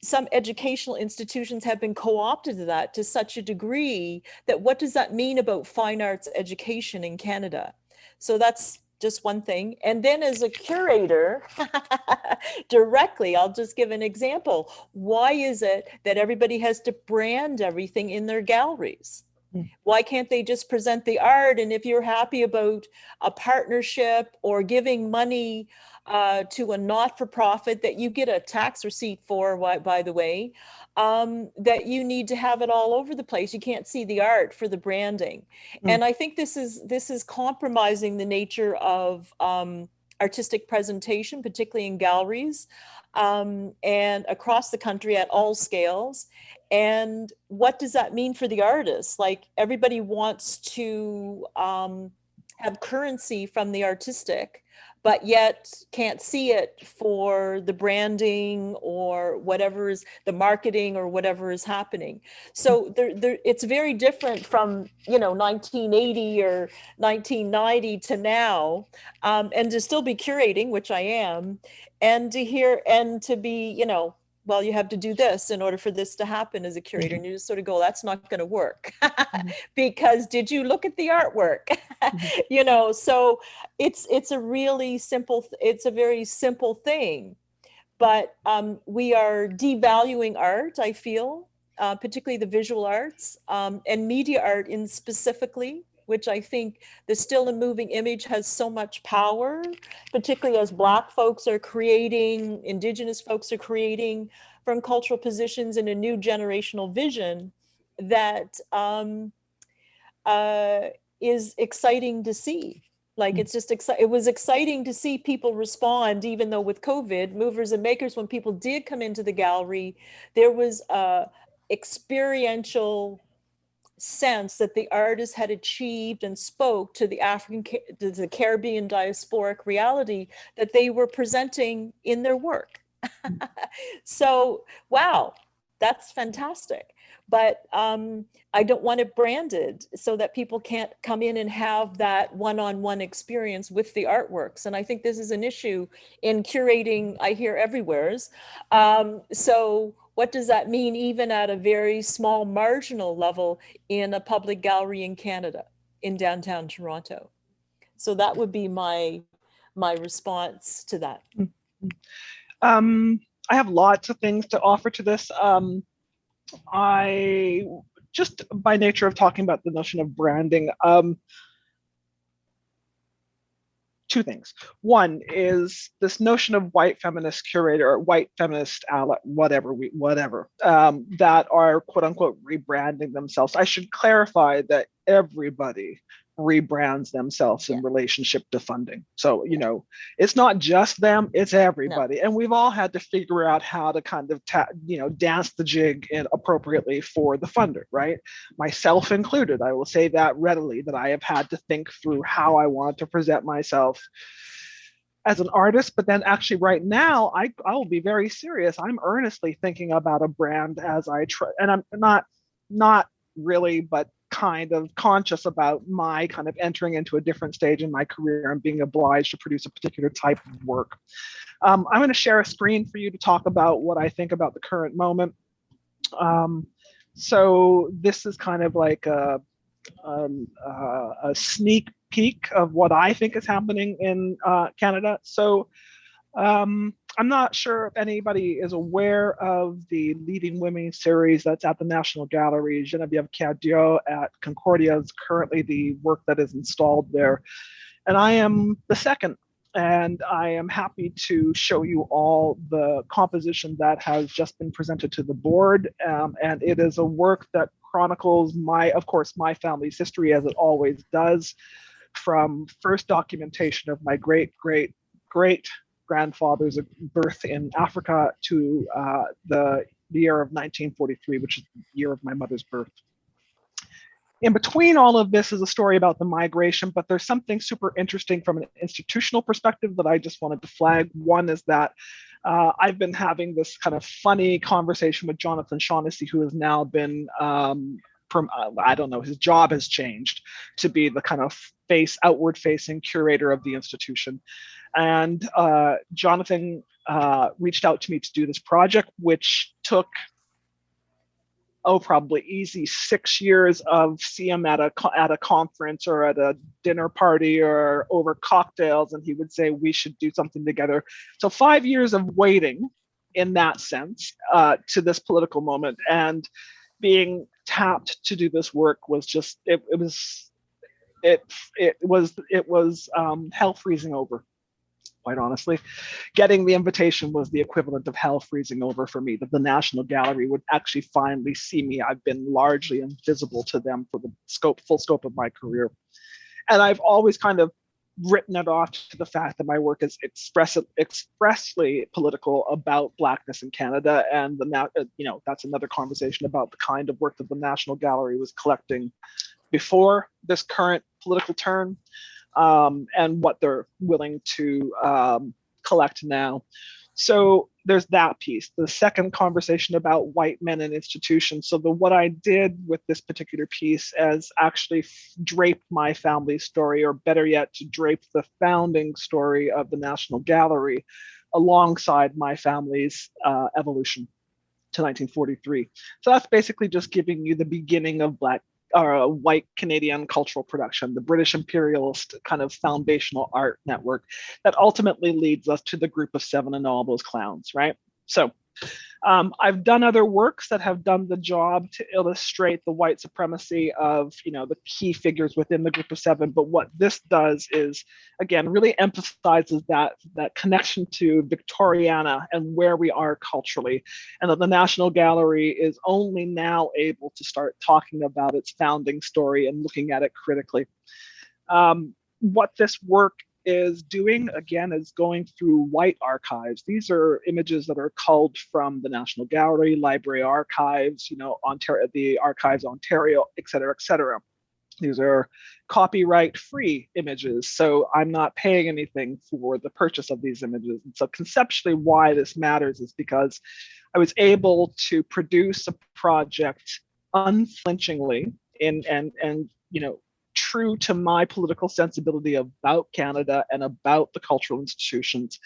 some educational institutions have been co-opted to that to such a degree that what does that mean about fine arts education in Canada? So that's just one thing. And then as a curator, directly, I'll just give an example. Why is it that everybody has to brand everything in their galleries? Why can't they just present the art? And if you're happy about a partnership or giving money to a not-for-profit that you get a tax receipt for, by the way, that you need to have it all over the place. You can't see the art for the branding. And I think this is compromising the nature of artistic presentation, particularly in galleries and across the country at all scales. And what does that mean for the artists? Like, everybody wants to have currency from the artistic, but yet can't see it for the branding or whatever is the marketing or whatever is happening. So it's very different from, 1980 or 1990 to now, and to still be curating, which I am, and to hear and to be, well, you have to do this in order for this to happen as a curator. And you just sort of go, that's not going to work because did you look at the artwork? So it's a really simple, it's a very simple thing, but we are devaluing art, I feel, particularly the visual arts and media art in specifically, which I think the still and moving image has so much power, particularly as Black folks are creating, Indigenous folks are creating from cultural positions in a new generational vision that is exciting to see. Like, it's just it was exciting to see people respond, even though with COVID, movers and makers, when people did come into the gallery, there was experiential sense that the artist had achieved and spoke to the the Caribbean diasporic reality that they were presenting in their work. So, wow, that's fantastic. But I don't want it branded so that people can't come in and have that one-on-one experience with the artworks. And I think this is an issue in curating, I hear everywheres. So what does that mean even at a very small marginal level in a public gallery in Canada, in downtown Toronto? So that would be my response to that. I have lots of things to offer to this. I just, by nature of talking about the notion of branding, two things. One is this notion of white feminist curator or white feminist ally, whatever, that are quote unquote rebranding themselves. I should clarify that everybody rebrands themselves in relationship to funding. So, it's not just them, it's everybody. No. And we've all had to figure out how to kind of, dance the jig appropriately for the funder, right? Myself included. I will say that readily, that I have had to think through how I want to present myself as an artist. But then actually right now, I will be very serious. I'm earnestly thinking about a brand as I try, and I'm not really, but kind of conscious about my kind of entering into a different stage in my career and being obliged to produce a particular type of work. I'm going to share a screen for you to talk about what I think about the current moment. So this is kind of like a sneak peek of what I think is happening in Canada. So I'm not sure if anybody is aware of the Leading Women series that's at the National Gallery. Geneviève Cadio at Concordia is currently the work that is installed there. And I am the second. And I am happy to show you all the composition that has just been presented to the board. And it is a work that chronicles my family's history, as it always does, from first documentation of my great grandfather's birth in Africa to the year of 1943, which is the year of my mother's birth. In between all of this is a story about the migration, but there's something super interesting from an institutional perspective that I just wanted to flag. One is that I've been having this kind of funny conversation with Jonathan Shaughnessy, who has now been, I don't know, his job has changed to be the kind of outward facing curator of the institution. And Jonathan reached out to me to do this project, which took, probably easy 6 years of see him at a conference or at a dinner party or over cocktails, and he would say, we should do something together. So 5 years of waiting in that sense to this political moment, and being tapped to do this work was just, it was hell freezing over. Quite honestly, getting the invitation was the equivalent of hell freezing over for me, that the National Gallery would actually finally see me. I've been largely invisible to them for the full scope of my career. And I've always kind of written it off to the fact that my work is expressly political about Blackness in Canada. And that's another conversation about the kind of work that the National Gallery was collecting before this current political turn. And what they're willing to collect now. So there's that piece. The second conversation about white men and institutions. So what I did with this particular piece is actually drape my family's story, or better yet, to drape the founding story of the National Gallery alongside my family's evolution to 1943. So that's basically just giving you the beginning of white Canadian cultural production, the British imperialist kind of foundational art network that ultimately leads us to the Group of Seven and all those clowns, right? So I've done other works that have done the job to illustrate the white supremacy of, the key figures within the Group of Seven. But what this does is, again, really emphasizes that connection to Victoriana and where we are culturally, and that the National Gallery is only now able to start talking about its founding story and looking at it critically. What this work is doing, again, is going through white archives. These are images that are culled from the National Gallery, Library Archives, Ontario, the Archives Ontario, et cetera, et cetera. These are copyright-free images, so I'm not paying anything for the purchase of these images. And so conceptually, why this matters is because I was able to produce a project unflinchingly and true to my political sensibility about Canada and about the cultural institutions.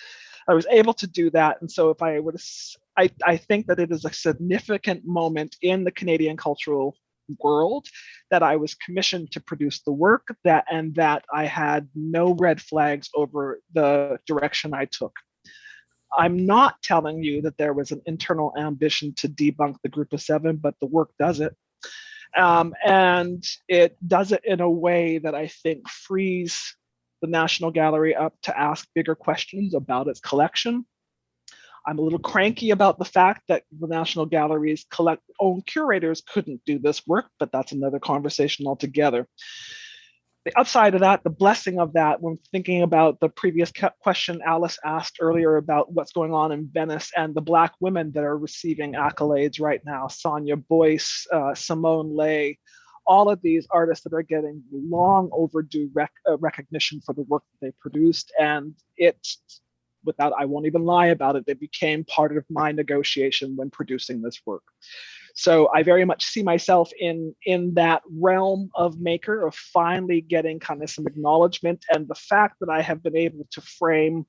I was able to do that. And so if I were to, I think that it is a significant moment in the Canadian cultural world that I was commissioned to produce the work, and that I had no red flags over the direction I took. I'm not telling you that there was an internal ambition to debunk the Group of Seven, but the work does it. And it does it in a way that I think frees the National Gallery up to ask bigger questions about its collection. I'm a little cranky about the fact that the National Gallery's own curators couldn't do this work, but that's another conversation altogether. The upside of that, the blessing of that, when thinking about the previous question Alice asked earlier about what's going on in Venice and the Black women that are receiving accolades right now, Sonia Boyce, Simone Leigh, all of these artists that are getting long overdue recognition for the work that they produced. And I won't even lie about it, it became part of my negotiation when producing this work. So I very much see myself in that realm of maker, of finally getting kind of some acknowledgement, and the fact that I have been able to frame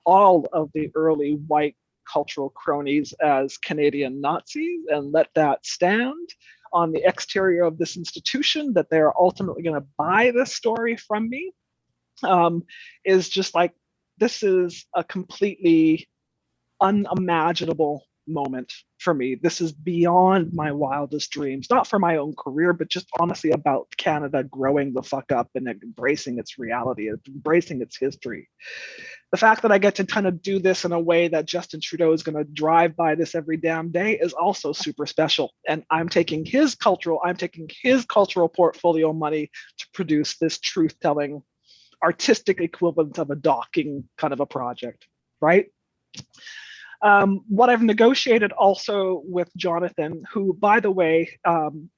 all of the early white cultural cronies as Canadian Nazis and let that stand on the exterior of this institution, that they're ultimately going to buy this story from me, is just like, this is a completely unimaginable moment for me. This is beyond my wildest dreams, not for my own career, but just honestly about Canada growing the fuck up and embracing its reality, embracing its history. The fact that I get to kind of do this in a way that Justin Trudeau is going to drive by this every damn day is also super special. And I'm taking his cultural portfolio money to produce this truth-telling, artistic equivalent of a docking kind of a project, right? What I've negotiated also with Jonathan, who, by the way,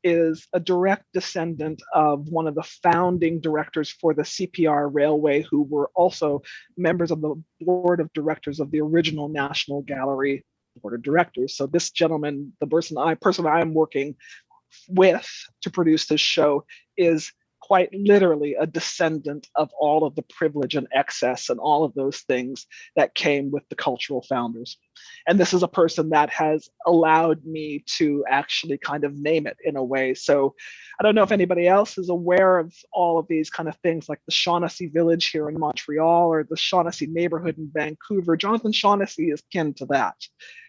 is a direct descendant of one of the founding directors for the CPR Railway, who were also members of the board of directors of the original National Gallery board of directors. So this gentleman, the person I am working with to produce this show, is quite literally a descendant of all of the privilege and excess and all of those things that came with the cultural founders. And this is a person that has allowed me to actually kind of name it in a way. So I don't know if anybody else is aware of all of these kind of things like the Shaughnessy Village here in Montreal or the Shaughnessy neighborhood in Vancouver. Jonathan Shaughnessy is kin to that.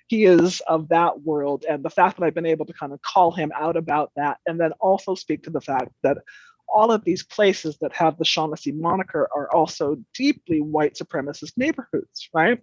He is of that world. And the fact that I've been able to kind of call him out about that, and then also speak to the fact that all of these places that have the Shaughnessy moniker are also deeply white supremacist neighborhoods, right?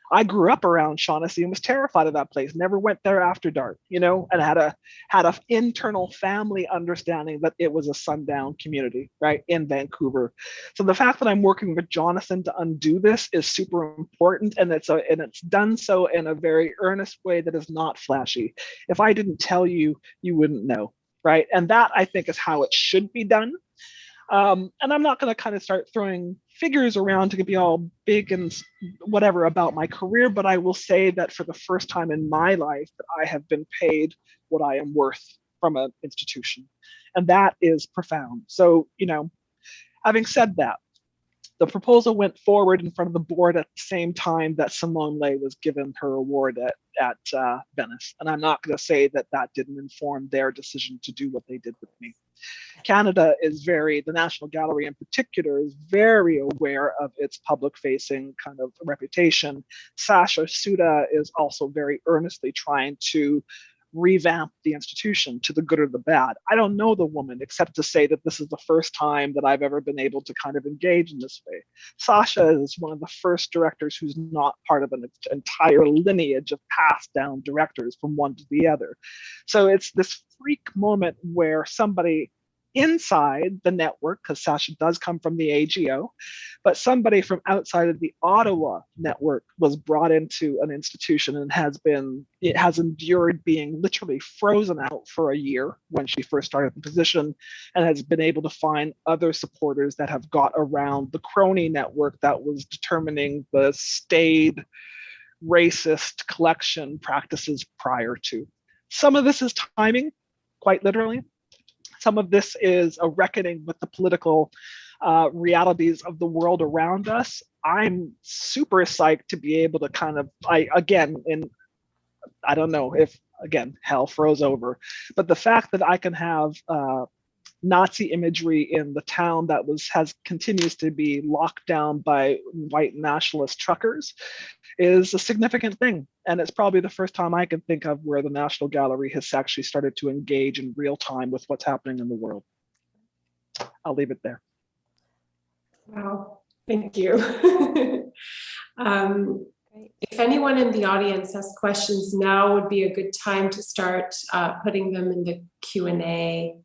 I grew up around Shaughnessy and was terrified of that place, never went there after dark, you know, and had a internal family understanding that it was a sundown community, right, in Vancouver. So the fact that I'm working with Jonathan to undo this is super important, and it's done so in a very earnest way that is not flashy. If I didn't tell you, you wouldn't know. Right. And that, I think, is how it should be done. And I'm not going to kind of start throwing figures around to be all big and whatever about my career, but I will say that for the first time in my life, that I have been paid what I am worth from an institution. And that is profound. So, you know, having said that, the proposal went forward in front of the board at the same time that Simone Leigh was given her award at Venice. And I'm not going to say that that didn't inform their decision to do what they did with me. Canada is the National Gallery in particular, is very aware of its public-facing kind of reputation. Sasha Suda is also very earnestly trying to revamp the institution, to the good or the bad. I don't know the woman except to say that this is the first time that I've ever been able to kind of engage in this way. Sasha is one of the first directors who's not part of an entire lineage of passed down directors from one to the other. So it's this freak moment where somebody inside the network, because Sasha does come from the AGO, but somebody from outside of the Ottawa network was brought into an institution and it has endured being literally frozen out for a year when she first started the position, and has been able to find other supporters that have got around the crony network that was determining the staid racist collection practices prior to. Some of this is timing, quite literally. Some of this is a reckoning with the political realities of the world around us. I'm super psyched to be able to kind of, I don't know if, again, hell froze over, but the fact that I can have Nazi imagery in the town that continues to be locked down by white nationalist truckers is a significant thing. And it's probably the first time I can think of where the National Gallery has actually started to engage in real time with what's happening in the world. I'll leave it there. Wow, thank you. If anyone in the audience has questions, now would be a good time to start putting them in the Q&A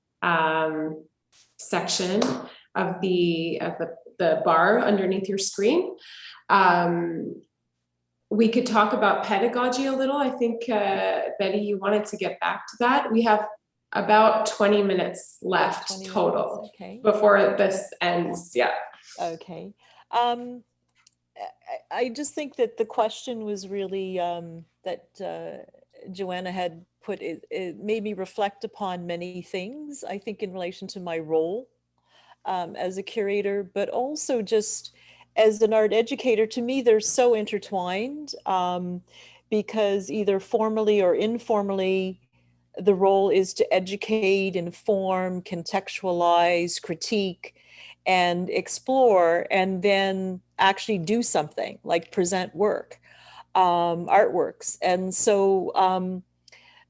section of the bar underneath your screen. We could talk about pedagogy a little. I think, Betty, you wanted to get back to that. We have about 20 minutes left 20 total minutes, okay, before this ends. Yeah. Okay. I just think that the question was really that Joanna had put, it made me reflect upon many things, I think, in relation to my role as a curator, but also just as an art educator. To me, they're so intertwined because either formally or informally, the role is to educate, inform, contextualize, critique, and explore, and then actually do something like present work, artworks. And so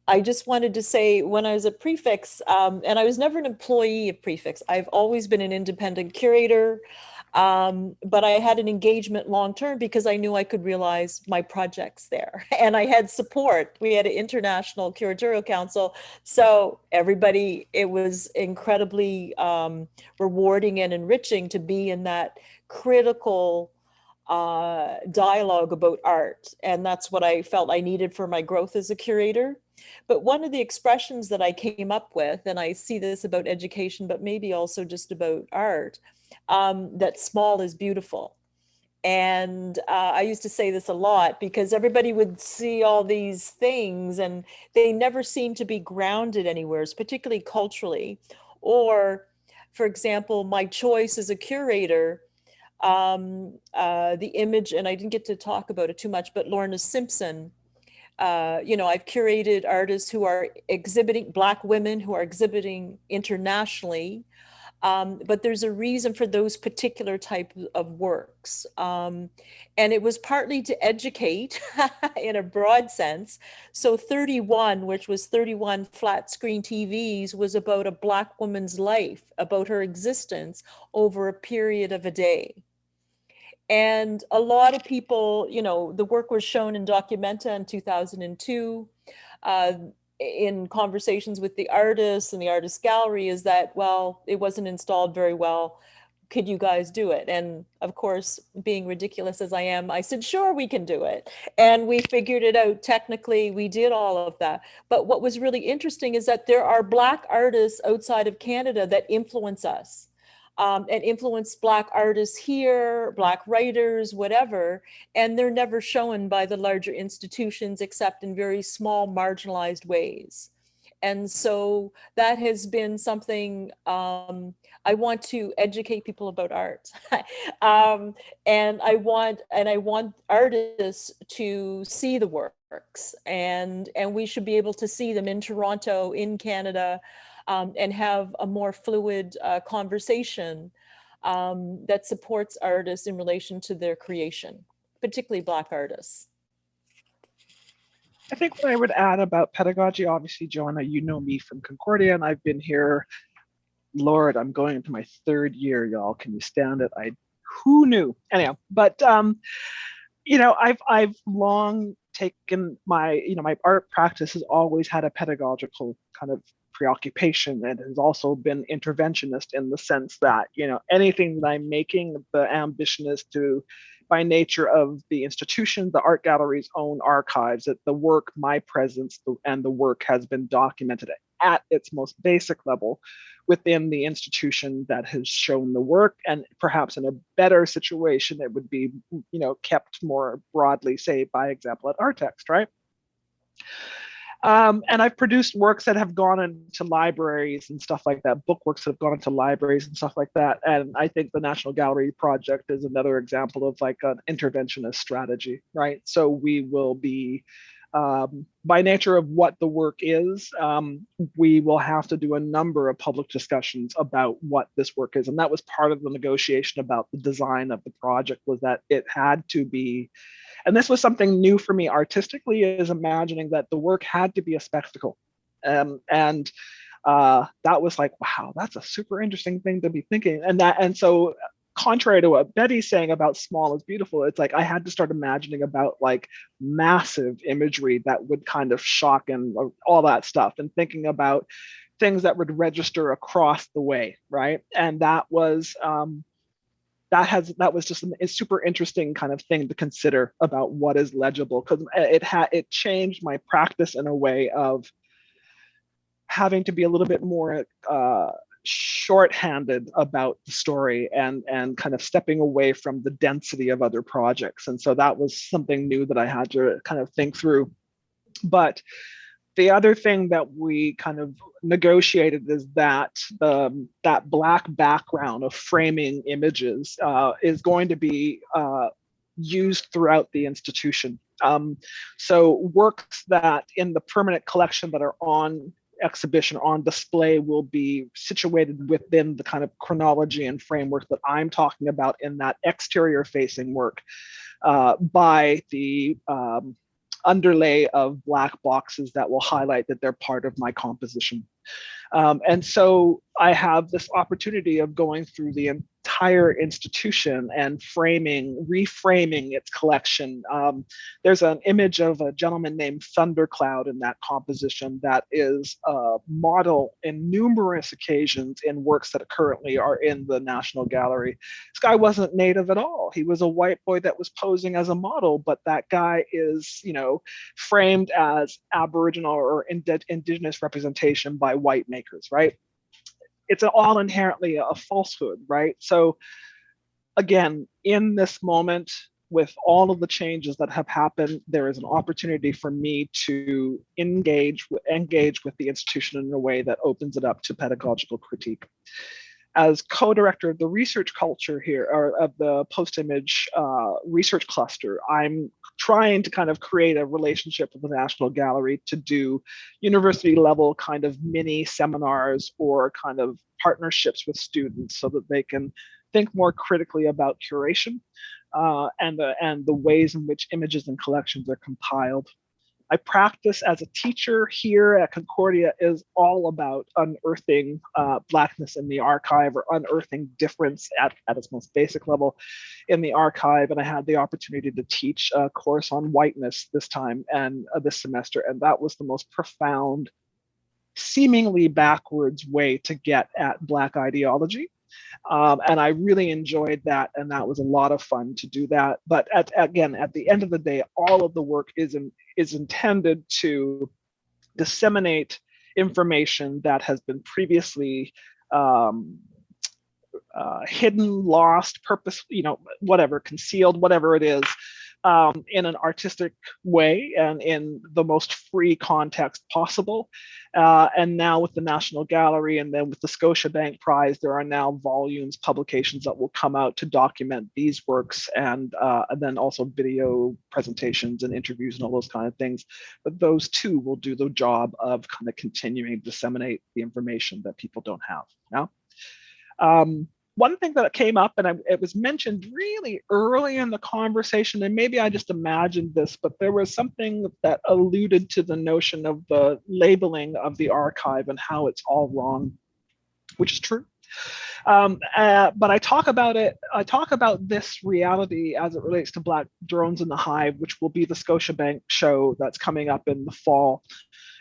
I just wanted to say, when I was at Prefix, and I was never an employee of Prefix, I've always been an independent curator, but I had an engagement long-term because I knew I could realize my projects there. And I had support. We had an international curatorial council. So everybody, it was incredibly rewarding and enriching to be in that critical dialogue about art. And that's what I felt I needed for my growth as a curator. But one of the expressions that I came up with, and I see this about education, but maybe also just about art, that small is beautiful. And I used to say this a lot because everybody would see all these things and they never seem to be grounded anywhere, particularly culturally. Or, for example, my choice as a curator, the image, and I didn't get to talk about it too much, but Lorna Simpson, you know, I've curated artists who are exhibiting, Black women who are exhibiting internationally. But there's a reason for those particular type of works. And it was partly to educate in a broad sense. So 31, which was 31 flat screen TVs, was about a Black woman's life, about her existence over a period of a day. And a lot of people, you know, the work was shown in Documenta in 2002. In conversations with the artists and the artist gallery, is that, well, it wasn't installed very well. Could you guys do it? And of course, being ridiculous as I am, I said, sure, we can do it. And we figured it out technically. We did all of that. But what was really interesting is that there are Black artists outside of Canada that influence us. And influence Black artists here, Black writers, whatever, and they're never shown by the larger institutions except in very small, marginalized ways. And so that has been something I want to educate people about art, and I want artists to see the works, and we should be able to see them in Toronto, in Canada. And have a more fluid conversation that supports artists in relation to their creation, particularly Black artists. I think what I would add about pedagogy, obviously, Joanna, you know me from Concordia, and I've been here, Lord, I'm going into my 3rd year, y'all. Can you stand it? Who knew? Anyhow, but you know, I've long taken my art practice has always had a pedagogical kind of preoccupation, and has also been interventionist in the sense that, you know, anything that I'm making, the ambition is to, by nature of the institution, the art gallery's own archives, that the work, my presence, and the work has been documented at its most basic level within the institution that has shown the work, and perhaps in a better situation, it would be, you know, kept more broadly, say, by example, at Artexte, right? And I've produced works that have gone into libraries and stuff like that, book works that have gone into libraries and stuff like that. And I think the National Gallery project is another example of like an interventionist strategy, right? So we will be, by nature of what the work is, we will have to do a number of public discussions about what this work is. And that was part of the negotiation about the design of the project, was that it had to be, and this was something new for me artistically, is imagining that the work had to be a spectacle. And that was like, wow, that's a super interesting thing to be thinking. And so contrary to what Betty's saying about small is beautiful, it's like I had to start imagining about like massive imagery that would kind of shock and all that stuff, and thinking about things that would register across the way, right? And that was that was just a super interesting kind of thing to consider about what is legible, because it changed my practice in a way of having to be a little bit more shorthanded about the story, and kind of stepping away from the density of other projects. And so that was something new that I had to kind of think through. But the other thing that we kind of negotiated is that that Black background of framing images is going to be used throughout the institution. So works that in the permanent collection that are on exhibition, on display, will be situated within the kind of chronology and framework that I'm talking about in that exterior facing work, by the underlay of Black boxes that will highlight that they're part of my composition. And so I have this opportunity of going through the entire institution and reframing its collection. There's an image of a gentleman named Thundercloud in that composition that is a model in numerous occasions in works that currently are in the National Gallery. This guy wasn't Native at all. He was a white boy that was posing as a model, but that guy is, framed as Aboriginal or indigenous representation by white makers, right? It's all inherently a falsehood, right? So again, in this moment, with all of the changes that have happened, there is an opportunity for me to engage with the institution in a way that opens it up to pedagogical critique. As co-director of the research culture here, or of the post-image research cluster, I'm trying to kind of create a relationship with the National Gallery to do university level kind of mini seminars or kind of partnerships with students so that they can think more critically about curation and the ways in which images and collections are compiled. I practice as a teacher here at Concordia is all about unearthing Blackness in the archive, or unearthing difference at its most basic level in the archive. And I had the opportunity to teach a course on whiteness this time and this semester. And that was the most profound, seemingly backwards way to get at Black ideology. And I really enjoyed that, and that was a lot of fun to do that. But at the end of the day, all of the work is intended to disseminate information that has been previously hidden, lost, purpose, whatever, concealed, whatever it is, in an artistic way and in the most free context possible. And now with the National Gallery and then with the Scotiabank Prize, there are now volumes, publications that will come out to document these works, and then also video presentations and interviews and all those kind of things. But those two will do the job of kind of continuing to disseminate the information that people don't have. Yeah. One thing that came up, and it was mentioned really early in the conversation, and maybe I just imagined this, but there was something that alluded to the notion of the labeling of the archive and how it's all wrong, which is true. But I talk about this reality as it relates to Black Drones in the Hive, which will be the Scotiabank show that's coming up in the fall.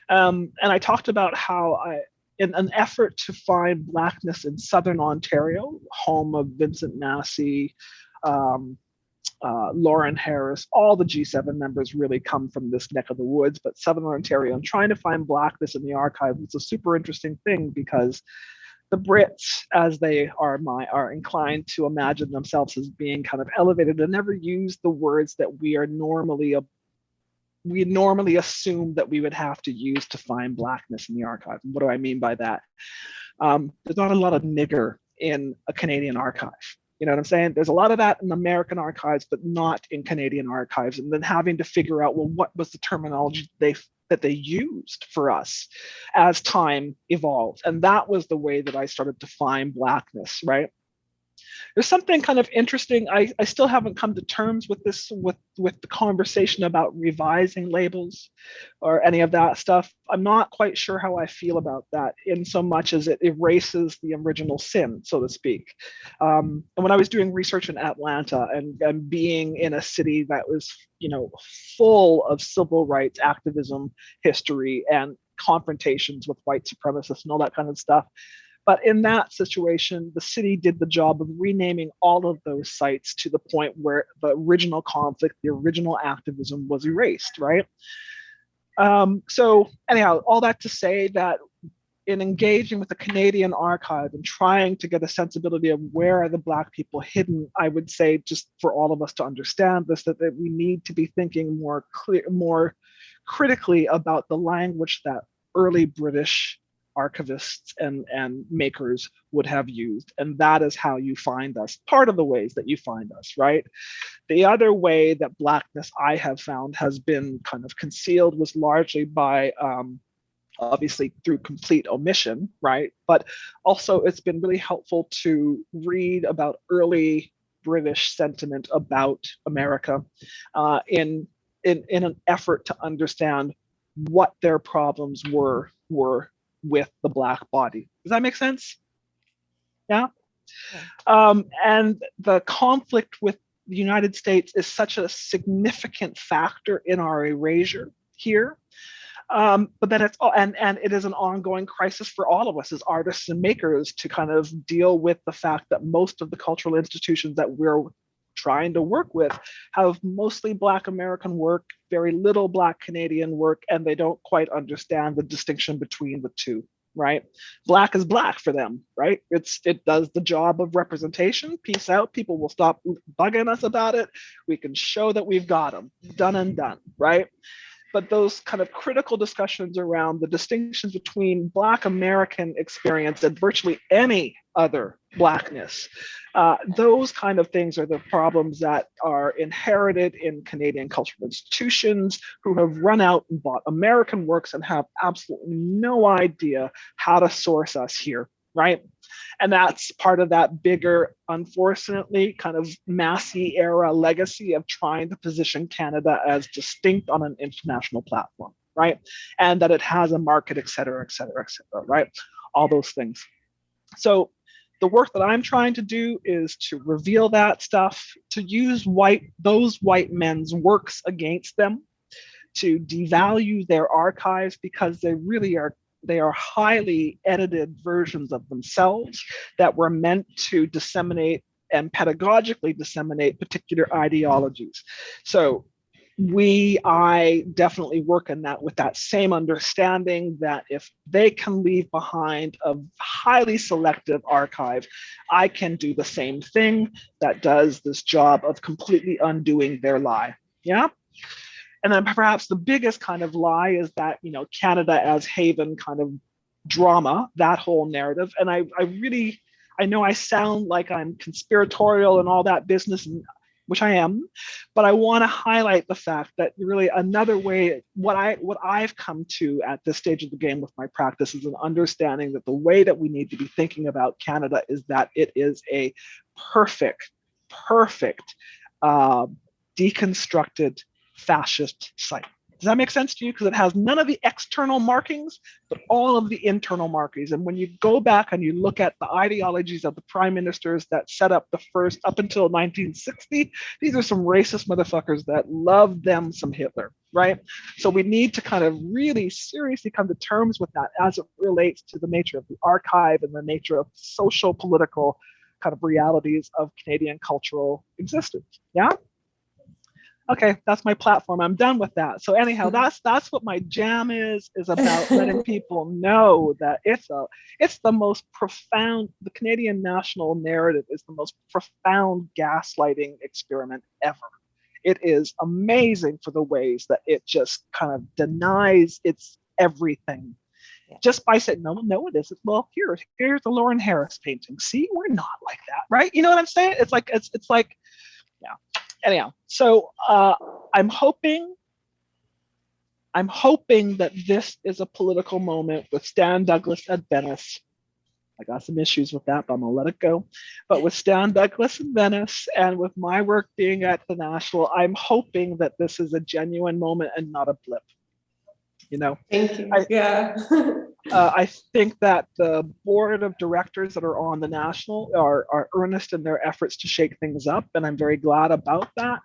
And I talked about how in an effort to find Blackness in Southern Ontario, home of Vincent Massey, Lauren Harris, all the G7 members really come from this neck of the woods, but Southern Ontario, and trying to find Blackness in the archive was a super interesting thing, because the Brits, as they are inclined to imagine themselves as being kind of elevated, and never use the words that we normally assume that we would have to use to find Blackness in the archive. And what do I mean by that? There's not a lot of nigger in a Canadian archive. You know what I'm saying? There's a lot of that in American archives, but not in Canadian archives. And then having to figure out, well, what was the terminology that they used for us as time evolved? And that was the way that I started to find Blackness, right? There's something kind of interesting. I still haven't come to terms with this, with the conversation about revising labels or any of that stuff. I'm not quite sure how I feel about that, in so much as it erases the original sin, so to speak. And when I was doing research in Atlanta and being in a city that was, full of civil rights activism history and confrontations with white supremacists and all that kind of stuff, but in that situation, the city did the job of renaming all of those sites to the point where the original conflict, the original activism was erased, right? So anyhow, all that to say that in engaging with the Canadian archive and trying to get a sensibility of where are the Black people hidden, I would say, just for all of us to understand this, that we need to be thinking more critically about the language that early British archivists and makers would have used. And that is how you find us, part of the ways that you find us, right? The other way that Blackness I have found has been kind of concealed was largely by, obviously through complete omission, right? But also it's been really helpful to read about early British sentiment about America in an effort to understand what their problems were with the Black body. Does that make sense? Yeah? And the conflict with the United States is such a significant factor in our erasure here. But then it's and it is an ongoing crisis for all of us as artists and makers to kind of deal with the fact that most of the cultural institutions that we're trying to work with have mostly Black American work, very little Black Canadian work, and they don't quite understand the distinction between the two, right? Black is Black for them, right? It does the job of representation. Peace out. People will stop bugging us about it. We can show that we've got them, done and done, right? But those kind of critical discussions around the distinctions between Black American experience and virtually any other Blackness, those kind of things are the problems that are inherited in Canadian cultural institutions who have run out and bought American works and have absolutely no idea how to source us here, right? And that's part of that bigger, unfortunately, kind of Massey era legacy of trying to position Canada as distinct on an international platform, right? And that it has a market, et cetera, right? All those things. So the work that I'm trying to do is to reveal that stuff, to use those white men's works against them, to devalue their archives because they really are highly edited versions of themselves that were meant to disseminate and pedagogically disseminate particular ideologies. So I definitely work in that with that same understanding that if they can leave behind a highly selective archive, I can do the same thing that does this job of completely undoing their lie. Yeah. And then perhaps the biggest kind of lie is that, Canada as haven kind of drama, that whole narrative. And I know I sound like I'm conspiratorial and all that business, which I am, but I want to highlight the fact that really another way, what I've come to at this stage of the game with my practice is an understanding that the way that we need to be thinking about Canada is that it is a perfect deconstructed fascist site. Does that make sense to you? Because it has none of the external markings, but all of the internal markings. And when you go back and you look at the ideologies of the prime ministers that set up the first, up until 1960, these are some racist motherfuckers that love them some Hitler, right? So we need to kind of really seriously come to terms with that as it relates to the nature of the archive and the nature of social, political kind of realities of Canadian cultural existence. Yeah? Okay, that's my platform. I'm done with that. So anyhow, that's what my jam is about letting people know that it's the most profound, the Canadian national narrative is the most profound gaslighting experiment ever. It is amazing for the ways that it just kind of denies its everything. Yeah. Just by saying, no, it isn't. Well, here's the Lauren Harris painting. See, we're not like that, right? You know what I'm saying? It's like, yeah. Anyhow, so I'm hoping that this is a political moment with Stan Douglas at Venice. I got some issues with that, but I'm gonna let it go. But with Stan Douglas in Venice and with my work being at the National, I'm hoping that this is a genuine moment and not a blip. Thank you. I think that the board of directors that are on the National are earnest in their efforts to shake things up, and I'm very glad about that.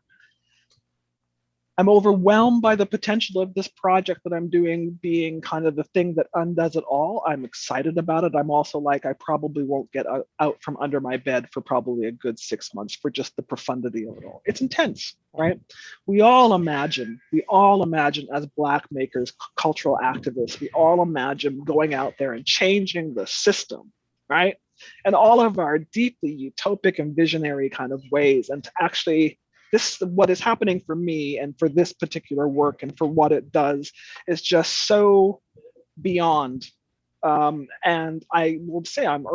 I'm overwhelmed by the potential of this project that I'm doing being kind of the thing that undoes it all. I'm excited about it. I'm also like, I probably won't get out from under my bed for probably a good 6 months for just the profundity of it all. It's intense, right? We all imagine as Black makers, cultural activists, we all imagine going out there and changing the system, right? And all of our deeply utopic and visionary kind of ways, and to actually, what is happening for me and for this particular work and for what it does is just so beyond. And I will say I'm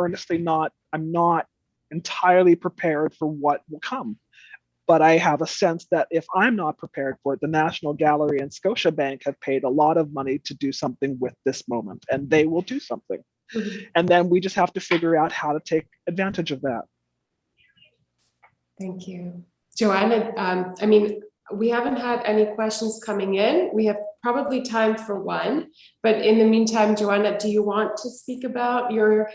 not entirely prepared for what will come. But I have a sense that if I'm not prepared for it, the National Gallery and Scotiabank have paid a lot of money to do something with this moment, and they will do something. Mm-hmm. And then we just have to figure out how to take advantage of that. Thank you. Joanna, we haven't had any questions coming in. We have probably time for one, but in the meantime, Joanna, do you want to speak about your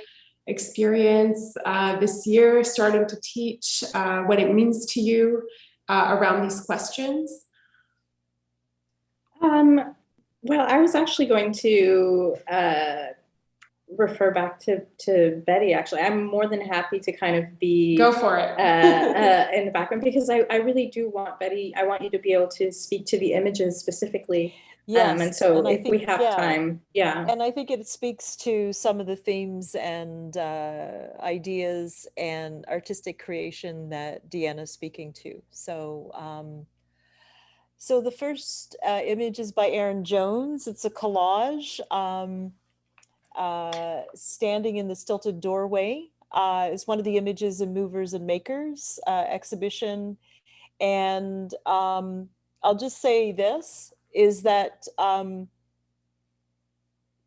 experience this year starting to teach, what it means to you around these questions? Well, I was actually going to refer back to Betty, actually. I'm more than happy to kind of be— Go for it. In the background, because I really do want, Betty, I want you to be able to speak to the images specifically. Yes, and so I if think, we have time, And I think it speaks to some of the themes and ideas and artistic creation that Deanna's speaking to. So, so the first image is by Aaron Jones. It's a collage, standing in the stilted doorway. Is one of the images in Movers and Makers exhibition. And I'll just say this, is that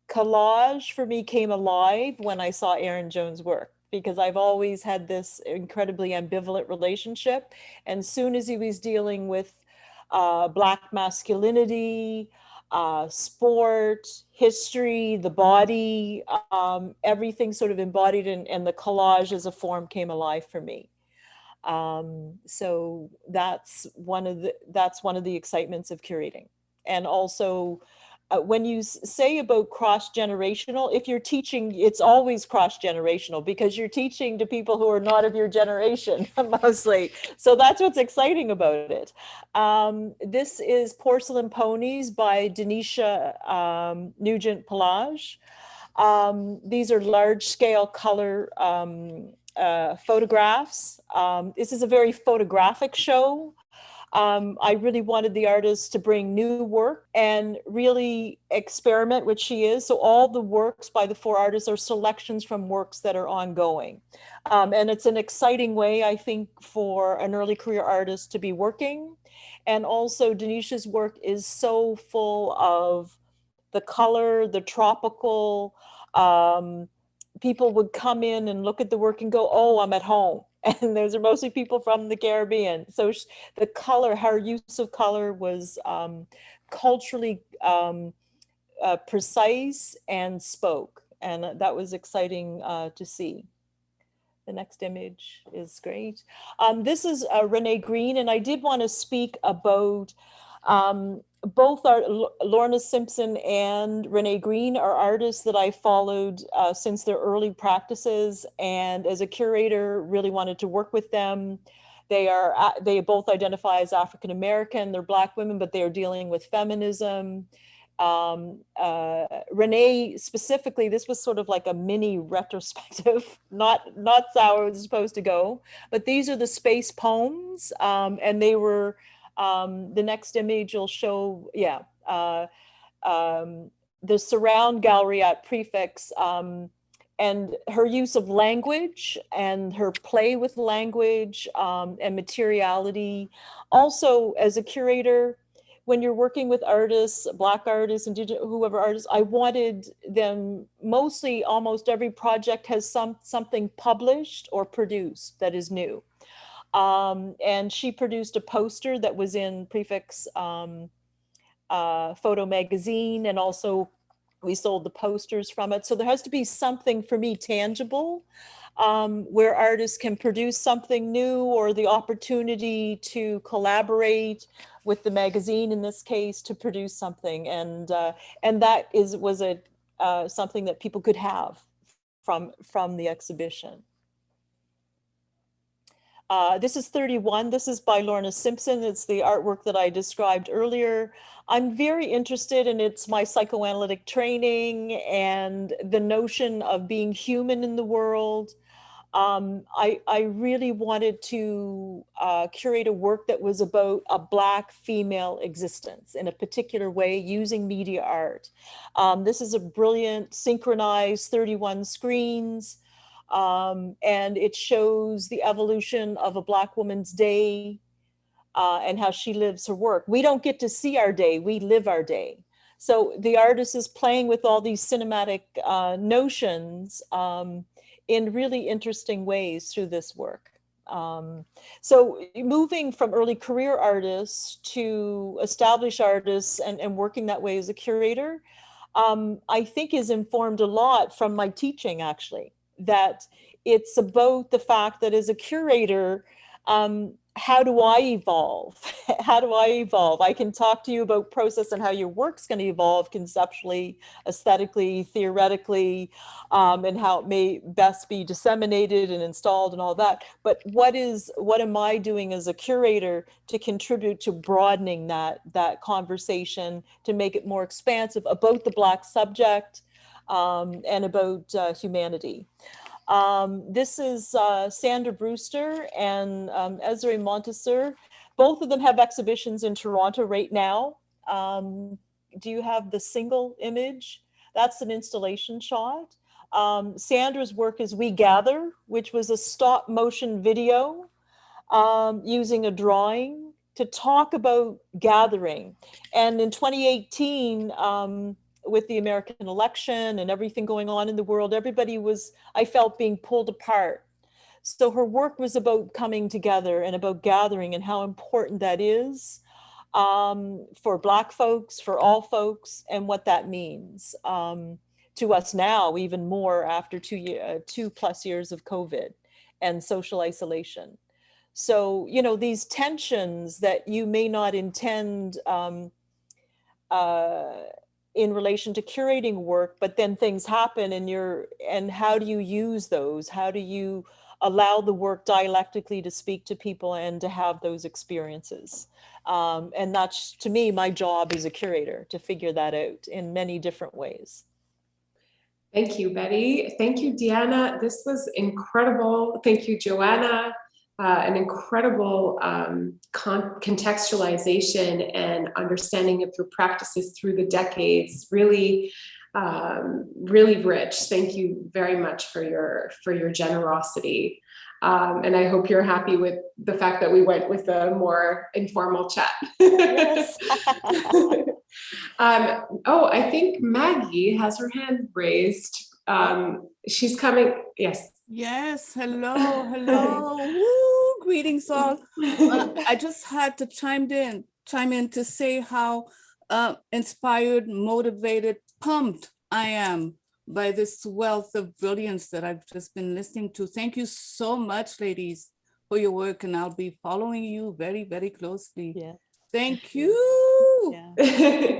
collage for me came alive when I saw Aaron Jones' work, because I've always had this incredibly ambivalent relationship. And soon as he was dealing with Black masculinity, sport, history, the body, everything sort of embodied in the collage as a form came alive for me. So that's one of the excitements of curating. And also, when you say about cross-generational, if you're teaching, it's always cross-generational, because you're teaching to people who are not of your generation mostly. So that's what's exciting about it. This is Porcelain Ponies by Denisha Nugent-Pelage. These are large-scale color photographs. This is a very photographic show. I really wanted the artist to bring new work and really experiment, which she is. So all the works by the four artists are selections from works that are ongoing. And it's an exciting way, I think, for an early career artist to be working. And also Denisha's work is so full of the color, the tropical. People would come in and look at the work and go, oh, I'm at home. And those are mostly people from the Caribbean. So the color, her use of color was culturally precise and spoke. And that was exciting to see. The next image is great. This is Renee Green, and I did want to speak about both Lorna Simpson and Renee Green are artists that I followed since their early practices, and as a curator really wanted to work with them. They both identify as African American, they're Black women, but they are dealing with feminism. Renee specifically, this was sort of like a mini retrospective, not how it was supposed to go, but these are the space poems, and they were the next image will show, the surround gallery at Prefix, and her use of language and her play with language and materiality. Also, as a curator, when you're working with artists, Black artists, Indigenous, whoever artists, I wanted them, mostly almost every project has something published or produced that is new. And she produced a poster that was in Prefix Photo Magazine, and also we sold the posters from it. So there has to be something for me tangible, where artists can produce something new, or the opportunity to collaborate with the magazine in this case to produce something, and that was something that people could have from the exhibition. This is 31. This is by Lorna Simpson. It's the artwork that I described earlier. I'm very interested, and it's my psychoanalytic training and the notion of being human in the world. I really wanted to curate a work that was about a Black female existence in a particular way using media art. This is a brilliant synchronized 31 screens. And it shows the evolution of a Black woman's day and how she lives her work. We don't get to see our day, we live our day. So the artist is playing with all these cinematic notions in really interesting ways through this work. So moving from early career artists to established artists and working that way as a curator, I think is informed a lot from my teaching, actually. that it's about the fact that as a curator, how do I evolve? How do I evolve? I can talk to you about process and how your work's going to evolve conceptually, aesthetically, theoretically, and how it may best be disseminated and installed and all that. But what am I doing as a curator to contribute to broadening that conversation, to make it more expansive about the Black subject and about humanity? This is Sandra Brewster and Ezra Montesur. Both of them have exhibitions in Toronto right now. Do you have the single image? That's an installation shot. Sandra's work is We Gather, which was a stop motion video using a drawing to talk about gathering. And in 2018, with the American election and everything going on in the world, everybody was, I felt, being pulled apart. So her work was about coming together and about gathering and how important that is for Black folks, for all folks, and what that means to us now, even more after 2+ years of COVID and social isolation. So, you know, these tensions that you may not intend in relation to curating work, but then things happen and how do you use those? How do you allow the work dialectically to speak to people and to have those experiences? And that's, to me, my job as a curator, to figure that out in many different ways. Thank you, Betty. Thank you, Deanna. This was incredible. Thank you, Joana. An incredible contextualization and understanding of your practices through the decades. Really, really rich. Thank you very much for your generosity. And I hope you're happy with the fact that we went with a more informal chat. Yes. Oh, I think Maggie has her hand raised. She's coming. Yes. Yes, hello. Woo, greetings all. I just had to chime in to say how inspired, motivated, pumped I am by this wealth of brilliance that I've just been listening to. Thank you so much, ladies, for your work, and I'll be following you very, very closely. Yeah. Thank you. Yeah.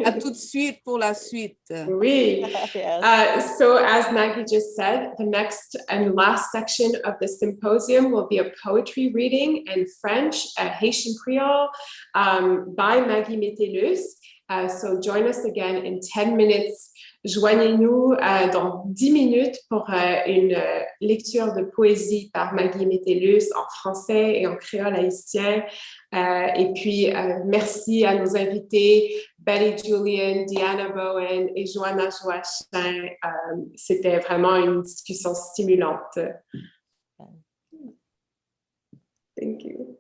À tout de suite pour la suite. Oui. Yes. So as Maggie just said, the next and last section of the symposium will be a poetry reading in French, Haitian Creole, by Maggie Métellus. So join us again in 10 minutes. Joignez-nous dans 10 minutes pour une lecture de poésie par Maggie Métellus en français et en créole haïtien. Et puis, merci à nos invités, Betty, Julian, Deanna Bowen et Joana Joachim. C'était vraiment une discussion stimulante. Thank you.